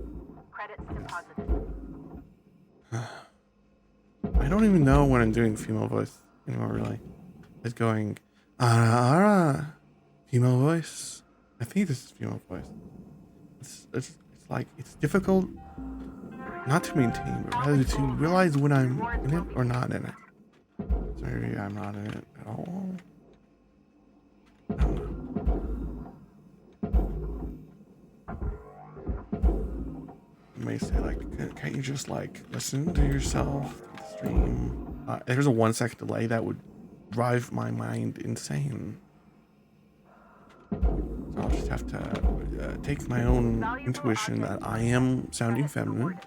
Credits deposited. I don't even know when I'm doing female voice anymore, really. It's going, female voice. I think this is female voice. It's like it's difficult not to maintain, but rather to realize when I'm in it or not in it. So maybe I'm not in it at all. I don't know. You may say, like, can't you just like listen to yourself stream? There's a 1 second delay that would drive my mind insane. So I'll just have to take my own intuition that I am sounding feminine.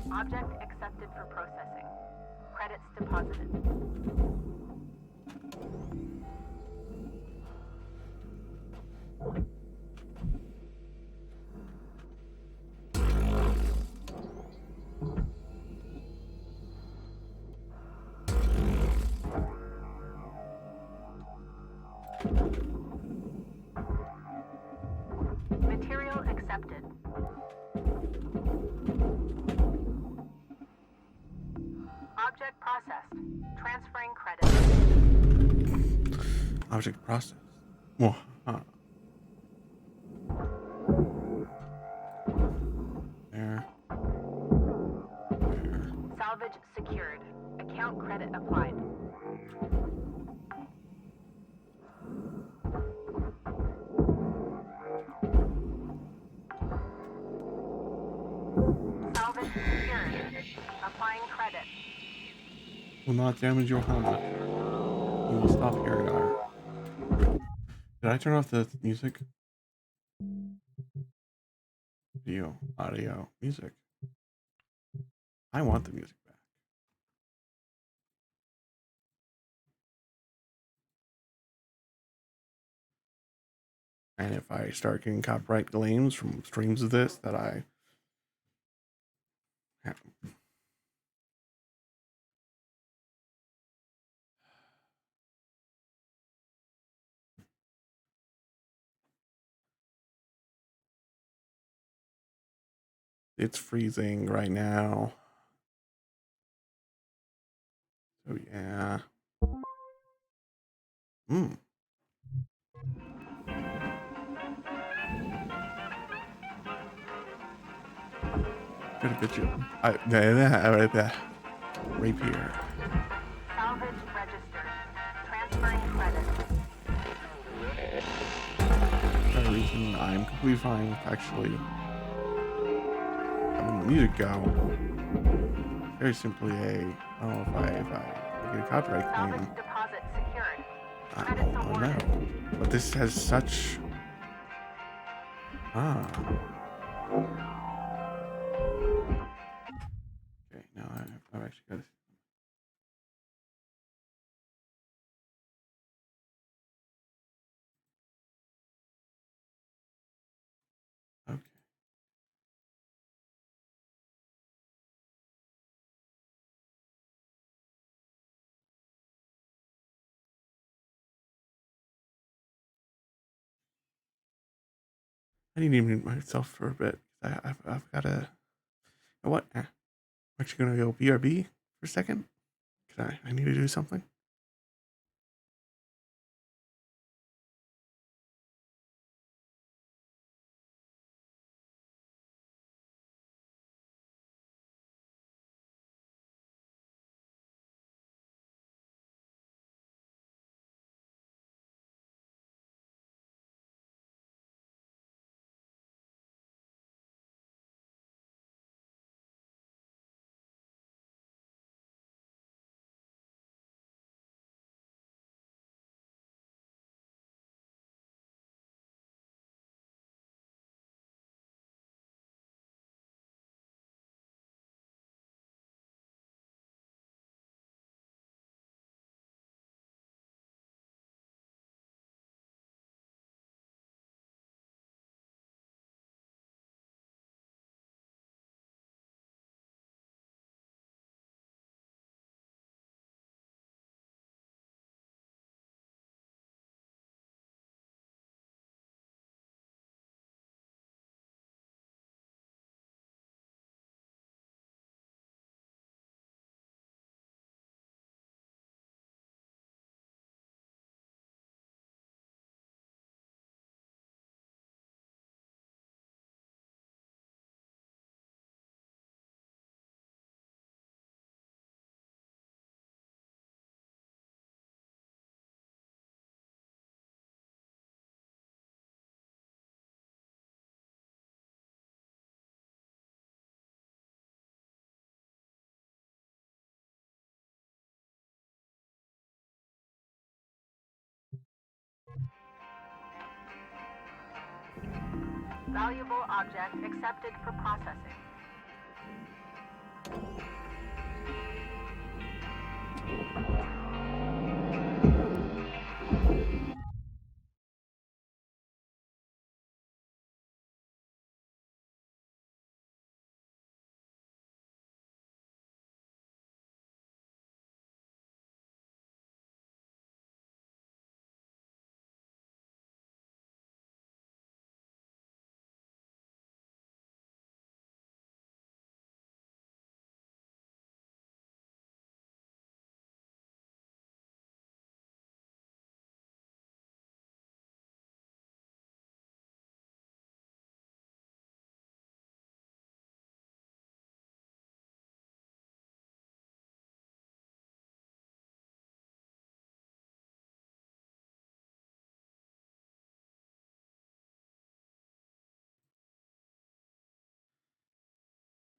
Object accepted for processing. Credits deposited. Material accepted. Object processed. Transferring credits. Object process. Well, There. Salvage secured. Account credit applied. Salvage secured. Applying credit. Will not damage your helmet. You will stop hearing our. Did I turn off the music? Video, audio, music. I want the music back. And if I start getting copyright claims from streams of this, that I have. It's freezing right now. So yeah. Got a bitch. Right there. Rapier. Salvage registered. Transferring credit. For that reason, I'm completely fine with actually having the music go. Very simply I don't know if I get a copyright claim. Salvage deposit secured. I don't know. But this has such Okay, now I've actually got to. Okay. I need to mute myself for a bit. I've got to. You know what? I'm actually gonna go BRB for a second. I need to do something. Valuable object accepted for processing.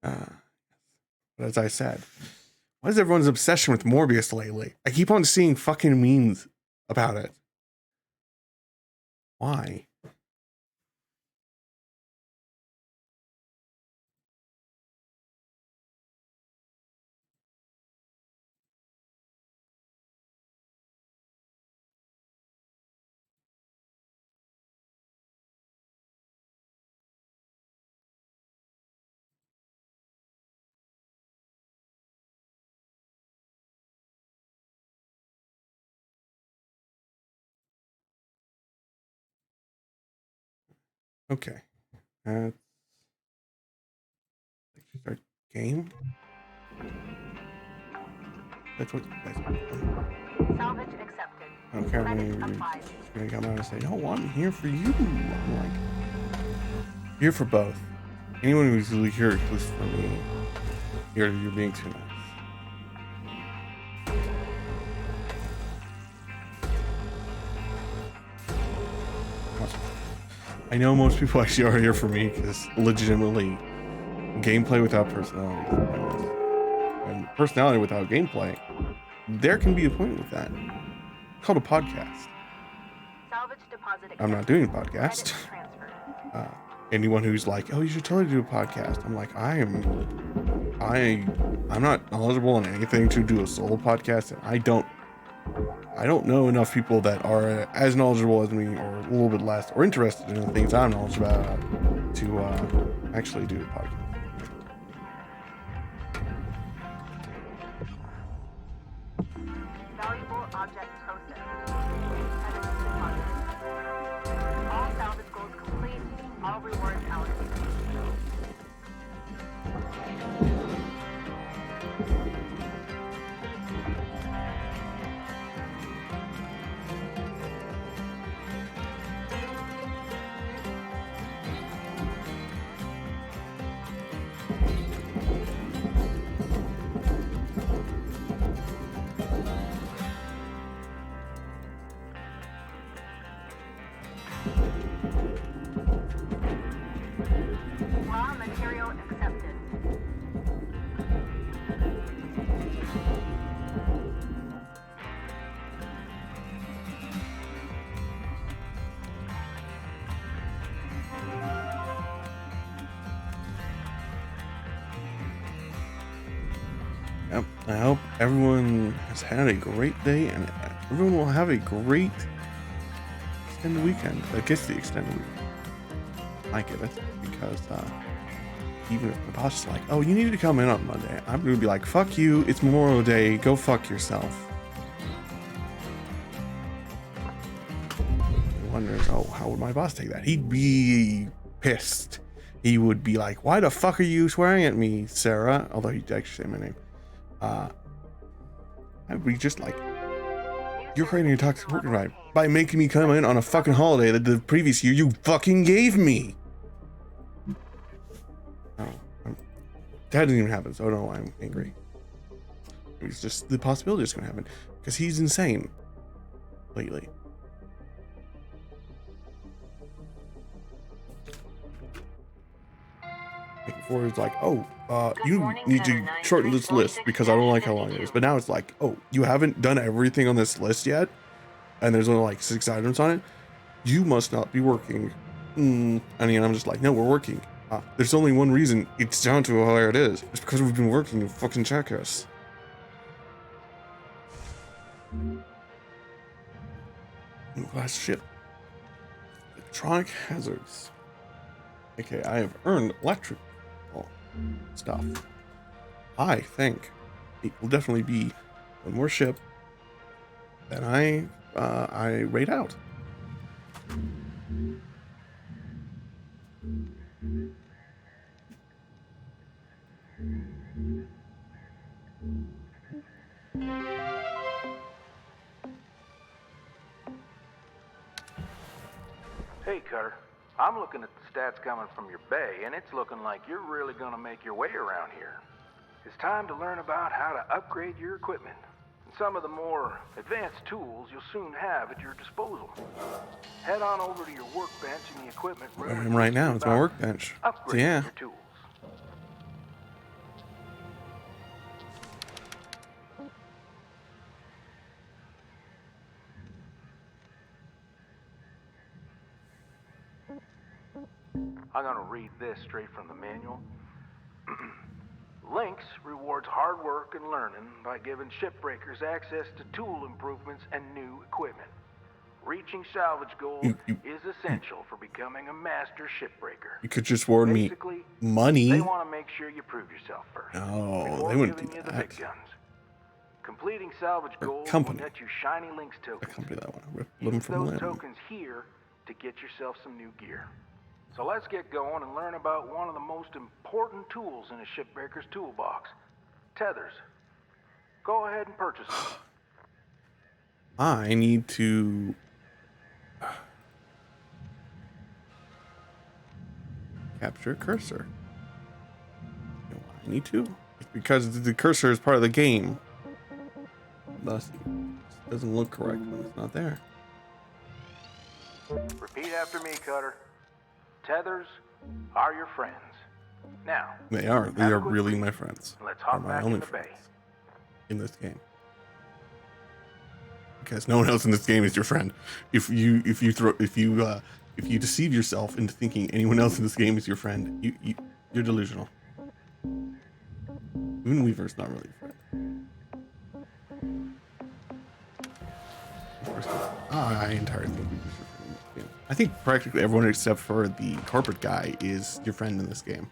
But as I said, what is everyone's obsession with Morbius lately? I keep on seeing fucking memes about it. Why? Okay. Start game. That's what you guys want. Salvage accepted. Okay, Credit I'm applied. gonna come out and say, "Oh, I'm here for you." I'm like, here for both. Anyone who's really here, at least for me, you're being too nice. I know most people actually are here for me because legitimately, gameplay without personality is pointless. And personality without gameplay, there can be a point with that. It's called a podcast. Salvage deposit accepted. I'm not doing a podcast. Credit transferred. Anyone who's like, "Oh, you should totally do a podcast," I'm like, I'm not knowledgeable on anything to do a solo podcast, and I don't know enough people that are as knowledgeable as me, or a little bit less, or interested in the things I'm knowledgeable about to actually do a podcast. Valuable object processed. Credit deposit. All salvage goals complete. All rewards allocated. Raw material accepted. Yep. I hope everyone has had a great day, and everyone will have a great extended weekend. I guess the extended weekend. I get it, because even if the boss is like, "Oh, you need to come in on Monday," I'm gonna be like, "Fuck you! It's Memorial Day. Go fuck yourself." He wonders, "Oh, how would my boss take that?" He'd be pissed. He would be like, "Why the fuck are you swearing at me, Sarah?" Although he'd actually say my name. I'd be just like, "You're creating a toxic work environment by making me come in on a fucking holiday that the previous year you fucking gave me." That didn't even happen, so no, I'm angry. It's just the possibility it's gonna happen because he's insane lately. Before it's like, "Oh, you need to shorten this list because I don't like how long it is." But now it's like, "Oh, you haven't done everything on this list yet, and there's only like 6 items on it. You must not be working And I'm just like, no, we're working. There's only one reason it's down to where it is. It's because we've been working, you fucking jackass. Last ship. Electronic hazards. Okay, I have earned electrical stuff. I think it will definitely be one more ship that I raid out. Hey, Cutter. I'm looking at the stats coming from your bay, and it's looking like you're really gonna make your way around here. It's time to learn about how to upgrade your equipment and some of the more advanced tools you'll soon have at your disposal. Head on over to your workbench in the equipment room. Where I am right now, it's my workbench. So Upgrade yeah. your tools. I'm gonna read this straight from the manual. Lynx rewards hard work and learning by giving shipbreakers access to tool improvements and new equipment. Reaching salvage goals is essential for becoming a master shipbreaker. You could just award me Basically, money. they want to make sure you prove yourself first. No, before they wouldn't giving do you the that. big guns. Completing salvage Or goals company. will net you shiny Lynx I tokens. can't do that one. Rip them Use from those limb. tokens here to get yourself some new gear. So let's get going and learn about one of the most important tools in a shipbreaker's toolbox, tethers. Go ahead and purchase them. I need to capture cursor. You know why I need to? It's because the cursor is part of the game. Thus, it doesn't look correct when it's not there. Repeat after me, Cutter. Tethers are your friends. Now, They are. They have a are good really breathe. my friends. Let's Are hop my back only in the bay. friends in this game. Because no one else in this game is your friend. If you deceive yourself into thinking anyone else in this game is your friend, you're delusional. Even Weaver's not really a friend. I entirely think Weaver's your friend in this game. I think practically everyone except for the corporate guy is your friend in this game.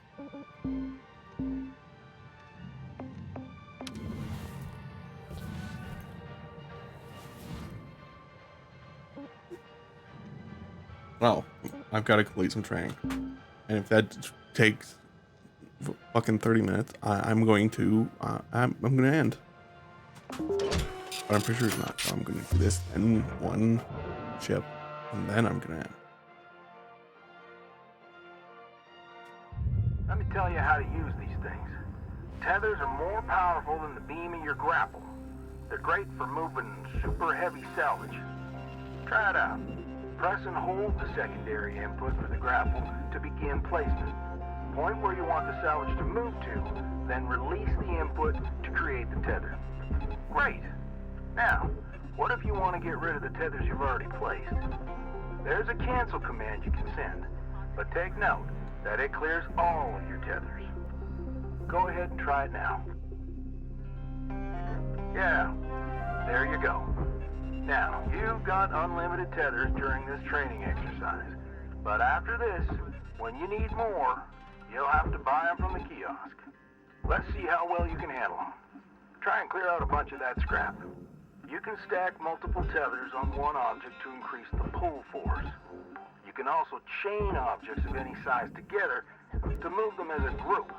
Well, I've got to complete some training, and if that takes fucking 30 minutes, I'm going to end. But I'm pretty sure it's not. So I'm going to do this, then one ship, and then I'm going to end. Let me tell you how to use these things. Tethers are more powerful than the beam of your grapple. They're great for moving super heavy salvage. Try it out. Press and hold the secondary input for the grapple to begin placement. Point where you want the salvage to move to, then release the input to create the tether. Great. Now, what if you want to get rid of the tethers you've already placed? There's a cancel command you can send, but take note that it clears all of your tethers. Go ahead and try it now. Yeah, there you go. Now, you've got unlimited tethers during this training exercise, but after this, when you need more, you'll have to buy them from the kiosk. Let's see how well you can handle them. Try and clear out a bunch of that scrap. You can stack multiple tethers on one object to increase the pull force. You can also chain objects of any size together to move them as a group.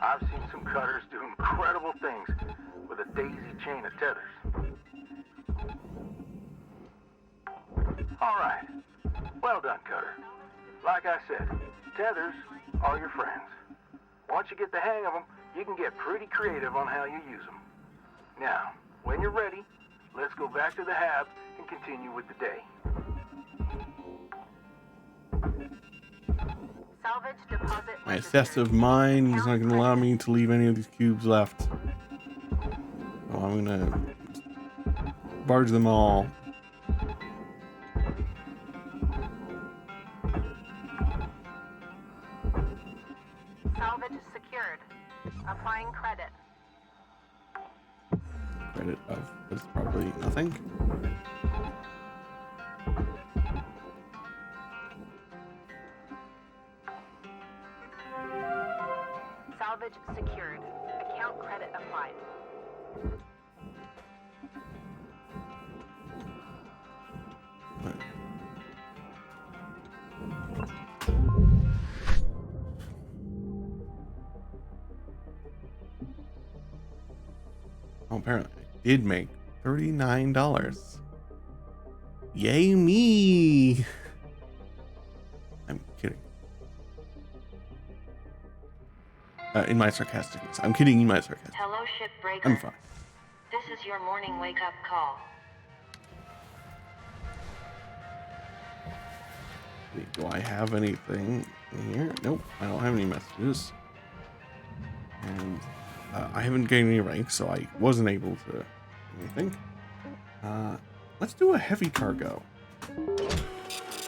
I've seen some cutters do incredible things with a daisy chain of tethers. All right. Well done, Cutter. Like I said, tethers are your friends. Once you get the hang of them, you can get pretty creative on how you use them. Now, when you're ready, let's go back to the hab and continue with the day. Salvage deposit. My obsessive mind is not going to allow me to leave any of these cubes left. So I'm going to barge them all. Salvage secured. Applying credit. Credit of was probably nothing. Salvage secured. Account credit applied. Oh, apparently I did make $39. Yay me! I'm kidding. In my sarcasticness. I'm kidding in my sarcasm. Hello, Shipbreaker. I'm fine. This is your morning wake-up call. Do I have anything in here? Nope, I don't have any messages. And I haven't gained any rank, so I wasn't able to do anything. Let's do a heavy cargo.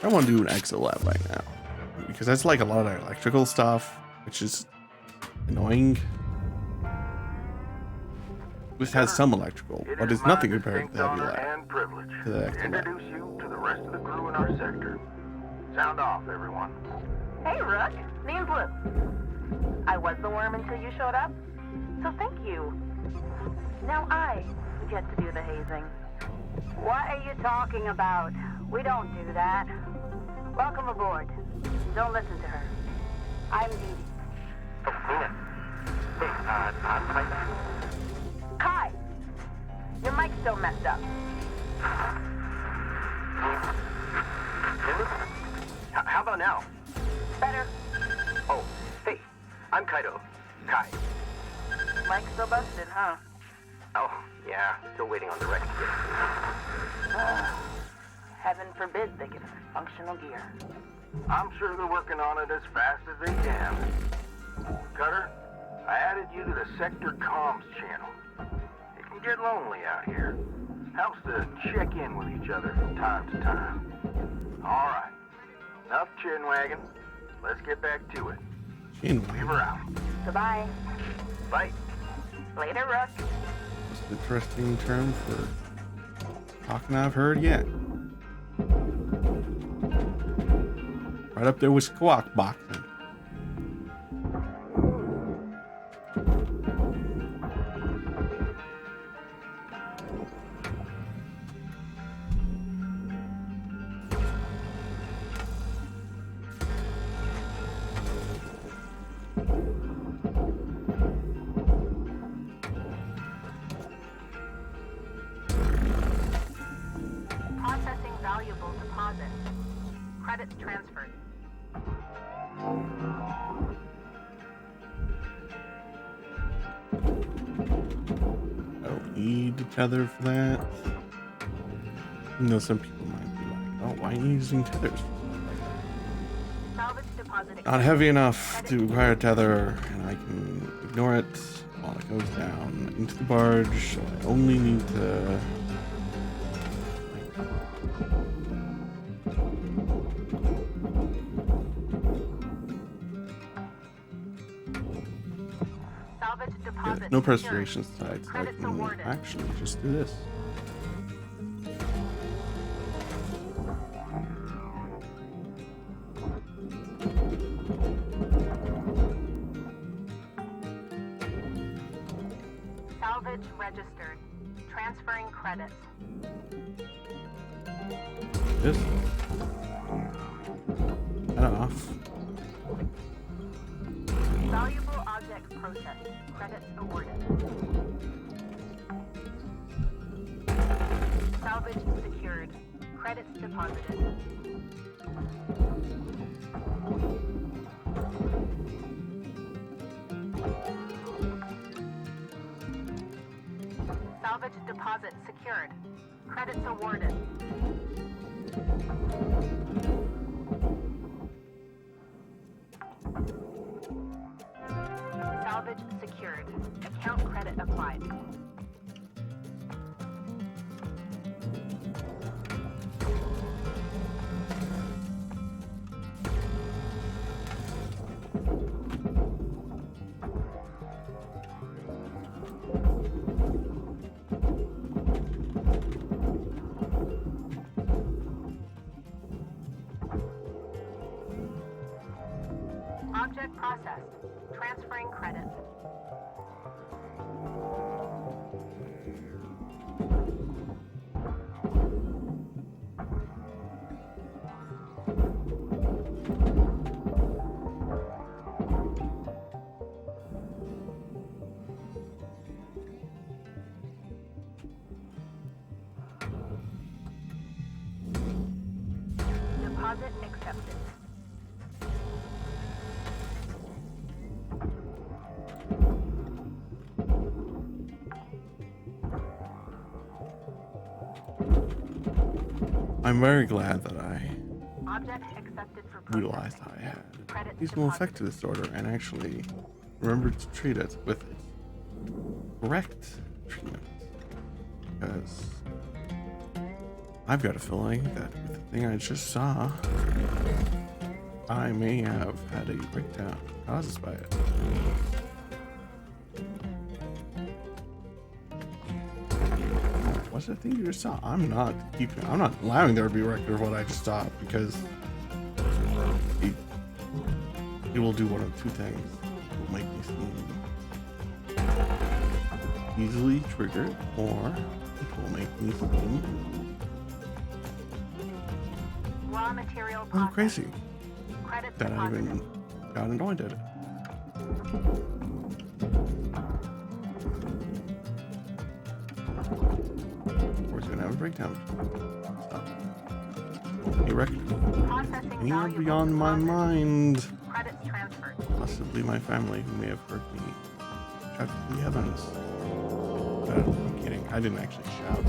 I want to do an exolab right now, because that's like a lot of electrical stuff, which is annoying. This has some electrical, but it's nothing compared to the heavy lab. And privilege To the to introduce you to the rest of the crew in our sector. Sound off, everyone. Hey, Rook. Name's Blue. I was the worm until you showed up, so thank you. Now I get to do the hazing. What are you talking about? We don't do that. Welcome aboard. Don't listen to her. I'm Dee Dee. Oh, Nina. Hey, I'm Mike. Kai! Your mic's still messed up. How about now? Better. Oh, hey, I'm Kaido. Kai. Mic's still busted, huh? Oh, yeah, still waiting on the wreck kit. Heaven forbid they get functional gear. I'm sure they're working on it as fast as they can. Cutter, I added you to the sector comms channel. It can get lonely out here. Helps to check in with each other from time to time. All right, enough chin wagging. Let's get back to it. Weaver out. Goodbye. Bye. Later, Rook. Most interesting term for talking I've heard yet. Right up there with squawk boxing. Processing valuable deposit. Credits transferred. I don't need a tether for that. You know, some people might be like, oh, why are you using tethers? Salvage deposit. Not heavy enough to require a tether, and I can ignore it while it goes down into the barge, so I only need to... Salvage Yeah, deposit. no secured. perforations tied, so I Credits can awarded. actually just do this. Salvage registered. Transferring credits. This. Cut off. Valuable object processed. Credits awarded. Salvage secured. Credits deposited. Salvage deposit secured. Credits awarded. Salvage secured. Account credit applied. Object processed. Transferring credits. Deposit accepted. I'm very glad that I Object accepted for processing. realized I had Credits seasonal deposited. affective disorder and actually remembered to treat it with correct treatment. Because I've got a feeling that with the thing I just saw, I may have had a breakdown caused by it. What's the thing you just saw? I'm not allowing there to be a record of what I just saw because it will do one of two things. It will make me seem easily triggered, or it will make me seem Raw material a little crazy Credits that I deposited. even got annoyed at it. We're gonna have a breakdown. Stop. A record. Processing Anywhere valuable beyond my deposit. mind. Credits transferred. Possibly my family who may have heard me shout to the heavens. I'm kidding. I didn't actually shout.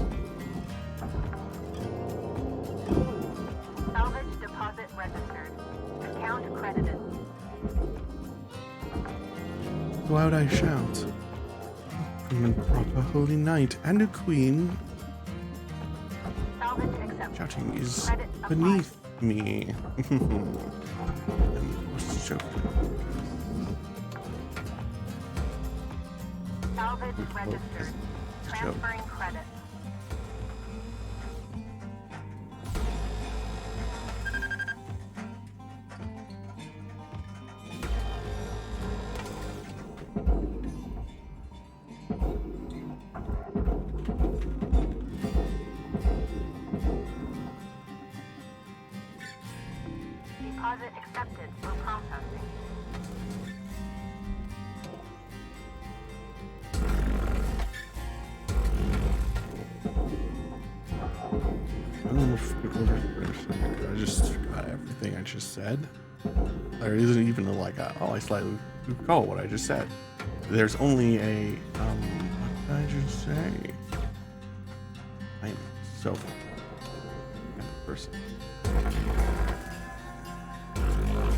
Salvage deposit registered. Account credited. Go out, I shout. From a proper holy knight and a queen. Salvage accepted. Shouting is Credit applied. beneath me. I'm joking. Salvage registered. Transferring credits. Deposit accepted for processing. I don't know if people I just forgot everything I just said. There isn't even I slightly recall what I just said. There's only a, what did I just say? I am so kind of person.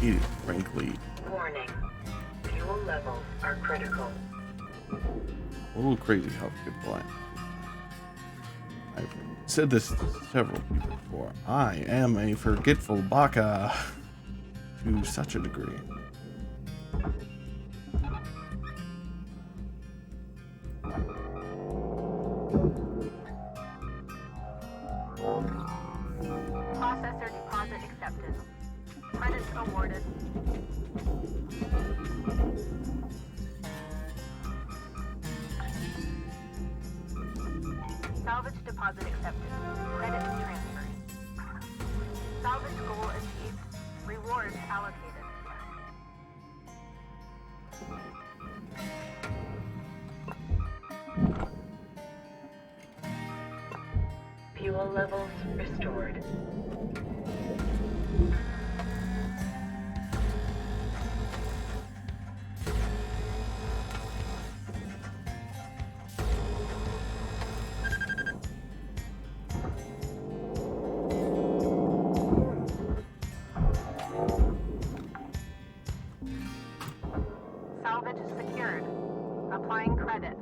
It is frankly Warning. Fuel levels are critical. a little crazy how people act. I've said this to several people before. I am a forgetful baka to such a degree. Processor deposit accepted. Credits awarded. Salvage deposit accepted. Credits transferred. Salvage goal achieved. Rewards allocated. Fuel levels restored. Salvage secured. Applying credit.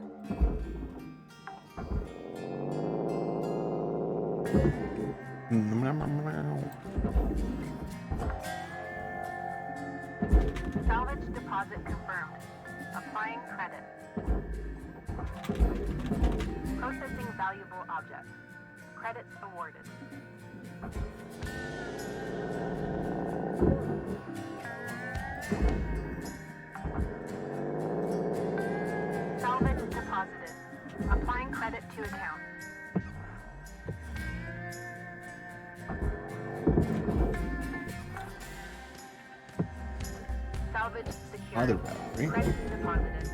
Salvage deposit confirmed. Applying credit. Processing valuable object. Credits awarded. to account. Salvage secured. Other battery. Credits deposited.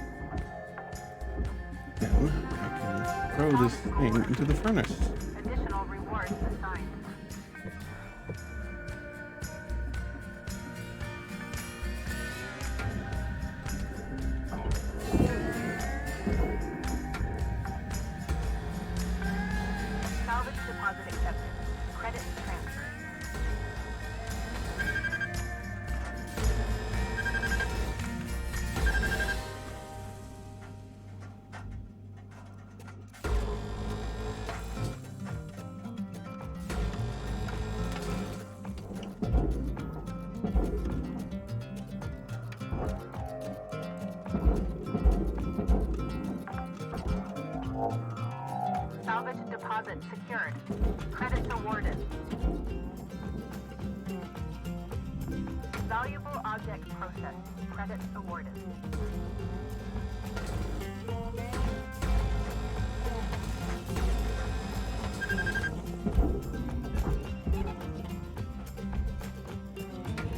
Then I can throw this thing into the furnace. Additional rewards assigned. Salvage deposit accepted. Credits transferred. Salvage deposit secured. Credits awarded. Valuable object processed. Credits awarded.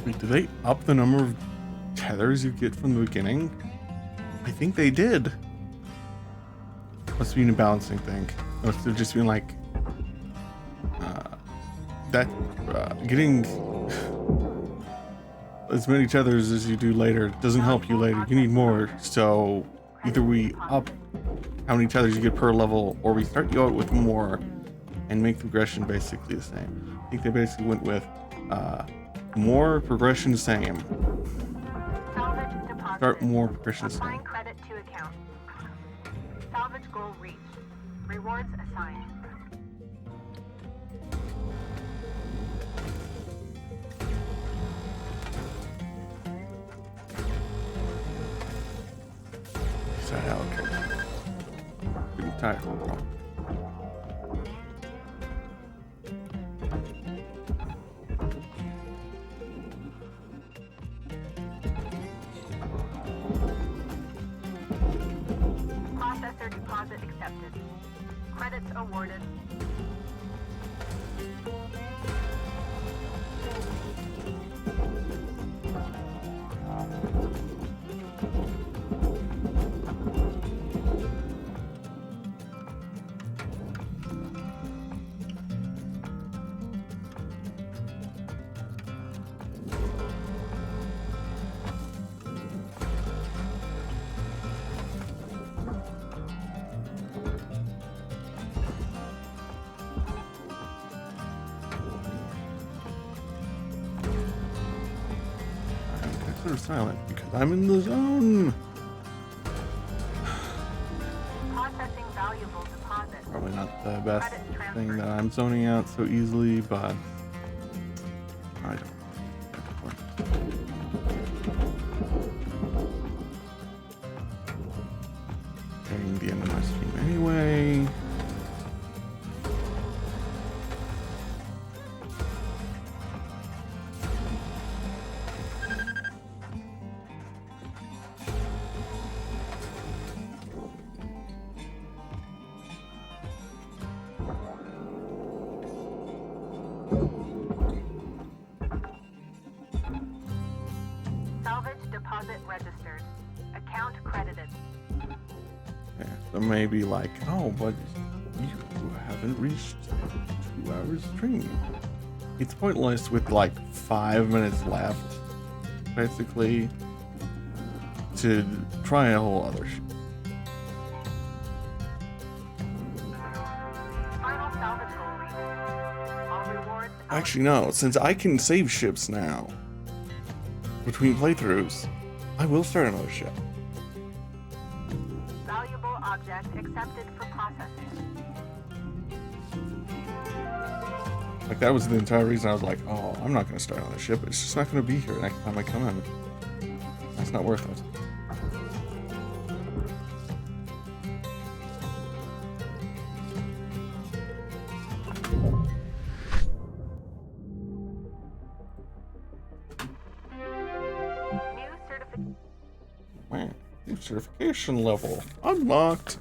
Wait, do they up the number of tethers you get from the beginning? I think they did. Must be a balancing thing. Must have just been like getting as many tethers as you do later doesn't help you later. You need more. So either we up how many tethers you get per level, or we start you out with more and make the progression basically the same. I think they basically went with more progression same. Salvage deposit. Start more progression Applying same. credit to account. Salvage goal reached. Rewards assigned. Is that out? Getting tired, bro. Processor deposit accepted. Credits awarded. They're silent because I'm in the zone. Processing valuable deposit. Probably not the best thing that I'm zoning out so easily, but I don't. Getting the end of my stream anyway. Salvage deposit registered. Account credited. Yeah, so maybe like, oh, but you haven't reached 2 hours stream. It's pointless with like 5 minutes left, basically, to try a whole other shit. Final salvage goal reached. All rewards. Actually, no, since I can save ships now between playthroughs, I will start another ship. Valuable object accepted for processing. Like, that was the entire reason I was like, oh, I'm not going to start another ship. It's just not going to be here next time I come in. That's not worth it. New certificate. Man, new certification level unlocked.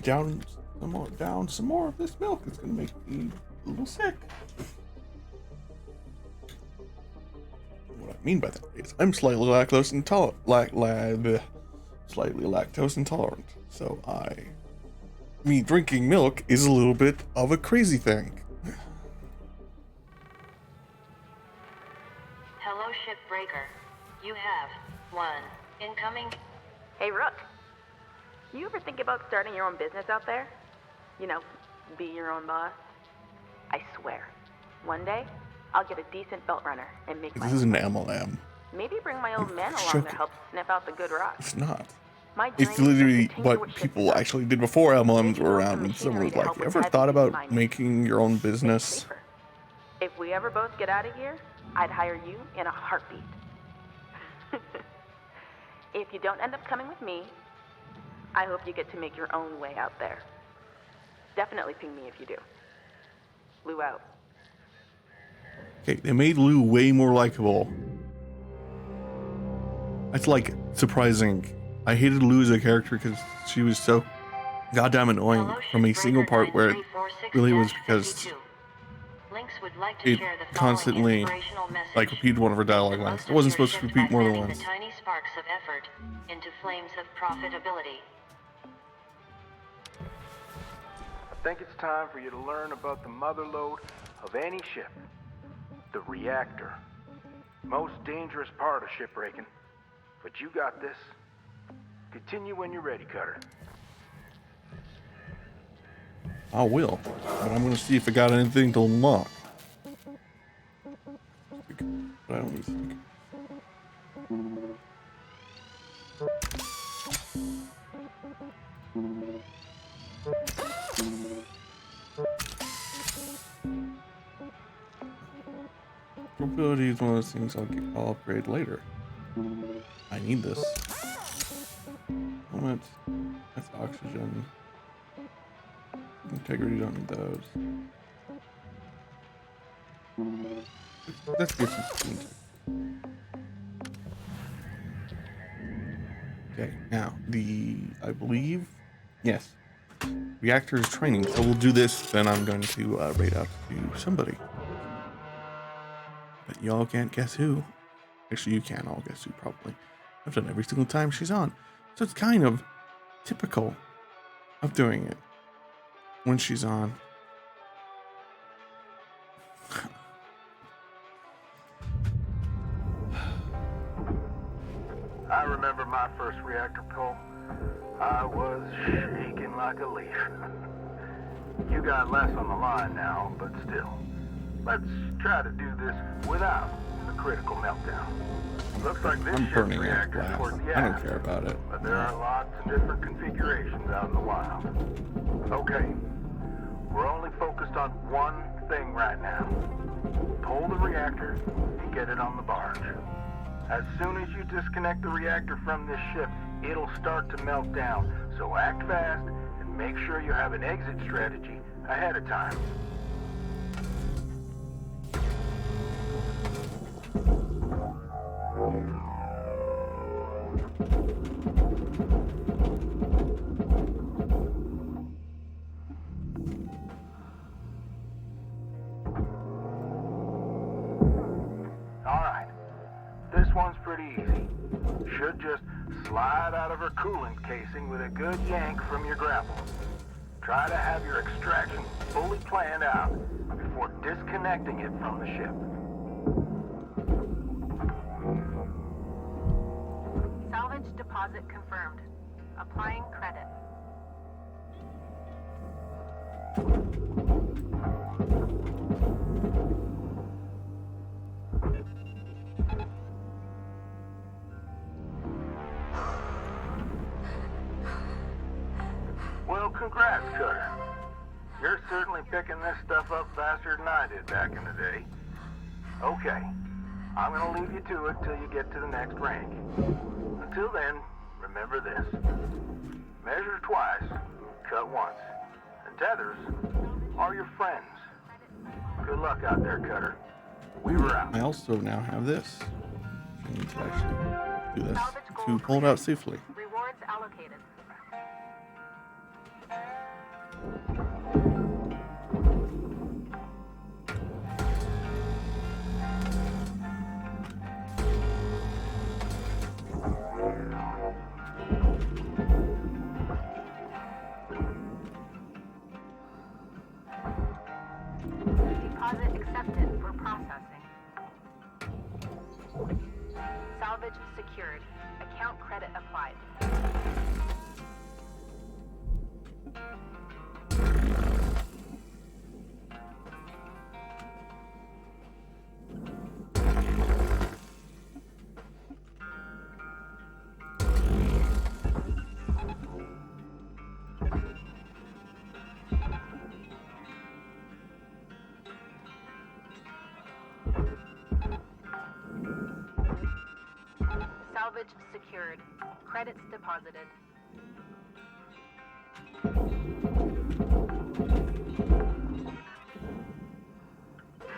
to down some more of this milk. It's gonna make me a little sick. What I mean by that is I'm slightly lactose intolerant. Slightly lactose intolerant. So me drinking milk is a little bit of a crazy thing. Hello, Shipbreaker. You have one incoming. Hey, Rook. You ever think about starting your own business out there? You know, be your own boss? I swear, one day, I'll get a decent belt runner and make my This is an MLM. Maybe bring my old man along to help sniff out the good rocks. It's not. My It's dream is to literally continue what Ship's people done. actually did before MLMs Maybe were build around. some And someone was machinery to like, help you with ever heavy thought about mining. making your own Make it business? safer. If we ever both get out of here, I'd hire you in a heartbeat. If you don't end up coming with me, I hope you get to make your own way out there. Definitely ping me if you do. Lou out. Okay, they made Lou way more likable. That's like surprising. I hated Lou as a character because she was so goddamn annoying Hello, from a single Shipbreaker part where it really was because 9346-52. Lynx would like to it share the following constantly inspirational message. like repeated one of her dialogue lines. Most It wasn't of your supposed to shift repeat by more than fanning once. the tiny sparks of effort into flames of profitability. I think it's time for you to learn about the mother lode of any ship. The reactor. Most dangerous part of shipbreaking. But you got this. Continue when you're ready, Cutter. I will, but I'm gonna see if I got anything to unlock. But I don't need to. Probability is one of those things I'll upgrade later. I need this. Helmet. That's oxygen. Integrity, don't need those. Let's get some. Okay, now I believe, yes, reactor is training. So we'll do this. Then I'm going to raid out to somebody. But y'all can't guess who. Actually, you can all guess who probably. I've done every single time she's on, so it's kind of typical of doing it when she's on. I remember my first reactor pull. I was shaking like a leaf. You got less on the line now, but still. Let's try to do this without the critical meltdown. Looks like this I'm ship's burning that reactor glass. towards the I don't aft, care about it. but there are lots of different configurations out in the wild. Okay, we're only focused on one thing right now. Pull the reactor and get it on the barge. As soon as you disconnect the reactor from this ship, it'll start to melt down. So act fast and make sure you have an exit strategy ahead of time. Alright, this one's pretty easy. Should just slide out of her coolant casing with a good yank from your grapple. Try to have your extraction fully planned out before disconnecting it from the ship. Salvage deposit confirmed. Applying credit. Well, congrats, Cutter. You're certainly picking this stuff up faster than I did back in the day. Okay, I'm gonna leave you to it till you get to the next rank. Until then, remember this. Measure twice, cut once. And tethers are your friends. Good luck out there, Cutter. We were out. I also now have this. I need to actually do this to pull it out safely. Rewards allocated. Deposit accepted for processing. Salvage secured. Account credit applied. Salvage secured. Credits deposited.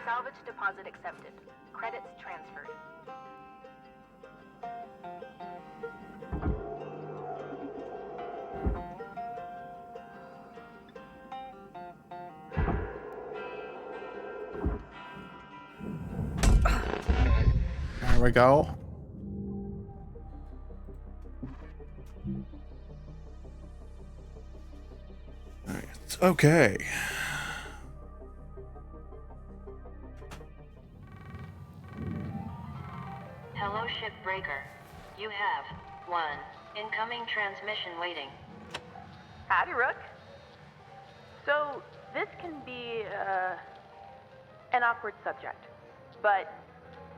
Salvage deposit accepted. Credits transferred. There we go. Alright, okay. Hello, Shipbreaker. You have one incoming transmission waiting. Howdy, Rook. So, this can be, an awkward subject, but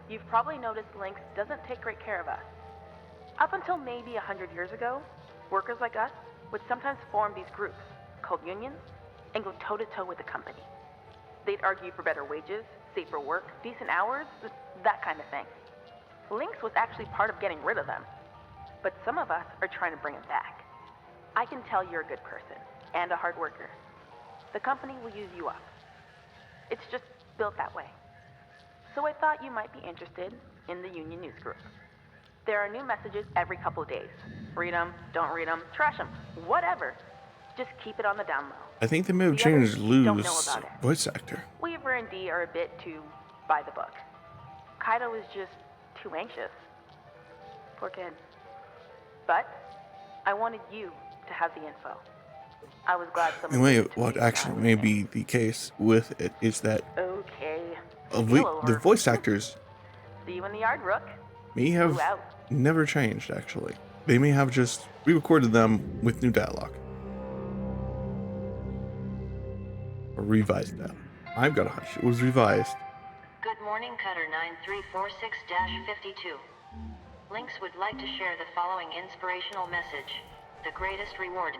you've probably noticed Lynx doesn't take great care of us. Up until maybe 100 years ago, workers like us would sometimes form these groups, called unions, and go toe-to-toe with the company. They'd argue for better wages, safer work, decent hours, that kind of thing. Lynx was actually part of getting rid of them, but some of us are trying to bring them back. I can tell you're a good person, and a hard worker. The company will use you up. It's just built that way. So I thought you might be interested in the Union News Group. There are new messages every couple of days. Read them, don't read them, trash them, whatever. Just keep it on the down low. I think they may have The changed others don't know Lou's about it. voice actor. Weaver and Dee are a bit too by the book. Kaido is just too anxious. Poor kid. But I wanted you to have the info. I was glad someone... Anyway, what actually may be the case with it is that Okay. the voice actors See you in the yard, Rook. may have Ooh, out. never changed, actually. They may have just re-recorded them with new dialogue. Or revised that. I've got a hunch it was revised. Good morning, Cutter 9346-52. Lynx would like to share the following inspirational message. The greatest reward.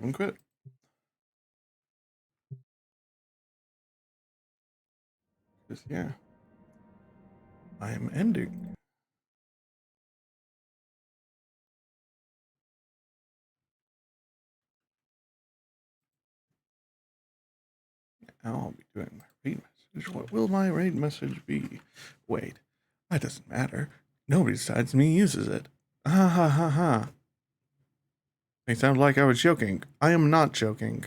Okay. Just, yeah. I am ending. I'll be doing my raid message. What will my raid message be? Wait, that doesn't matter. Nobody besides me uses it. Ha ha ha ha. It sounded like I was joking. I am not joking.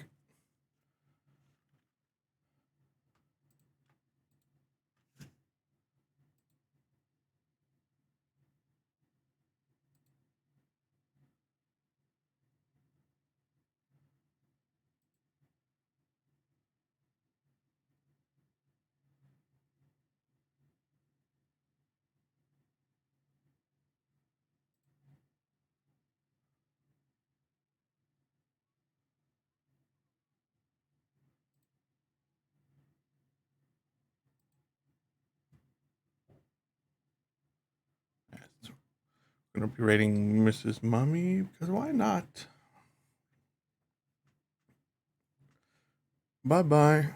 I'm gonna be rating Mrs. Mummy because why not? Bye bye.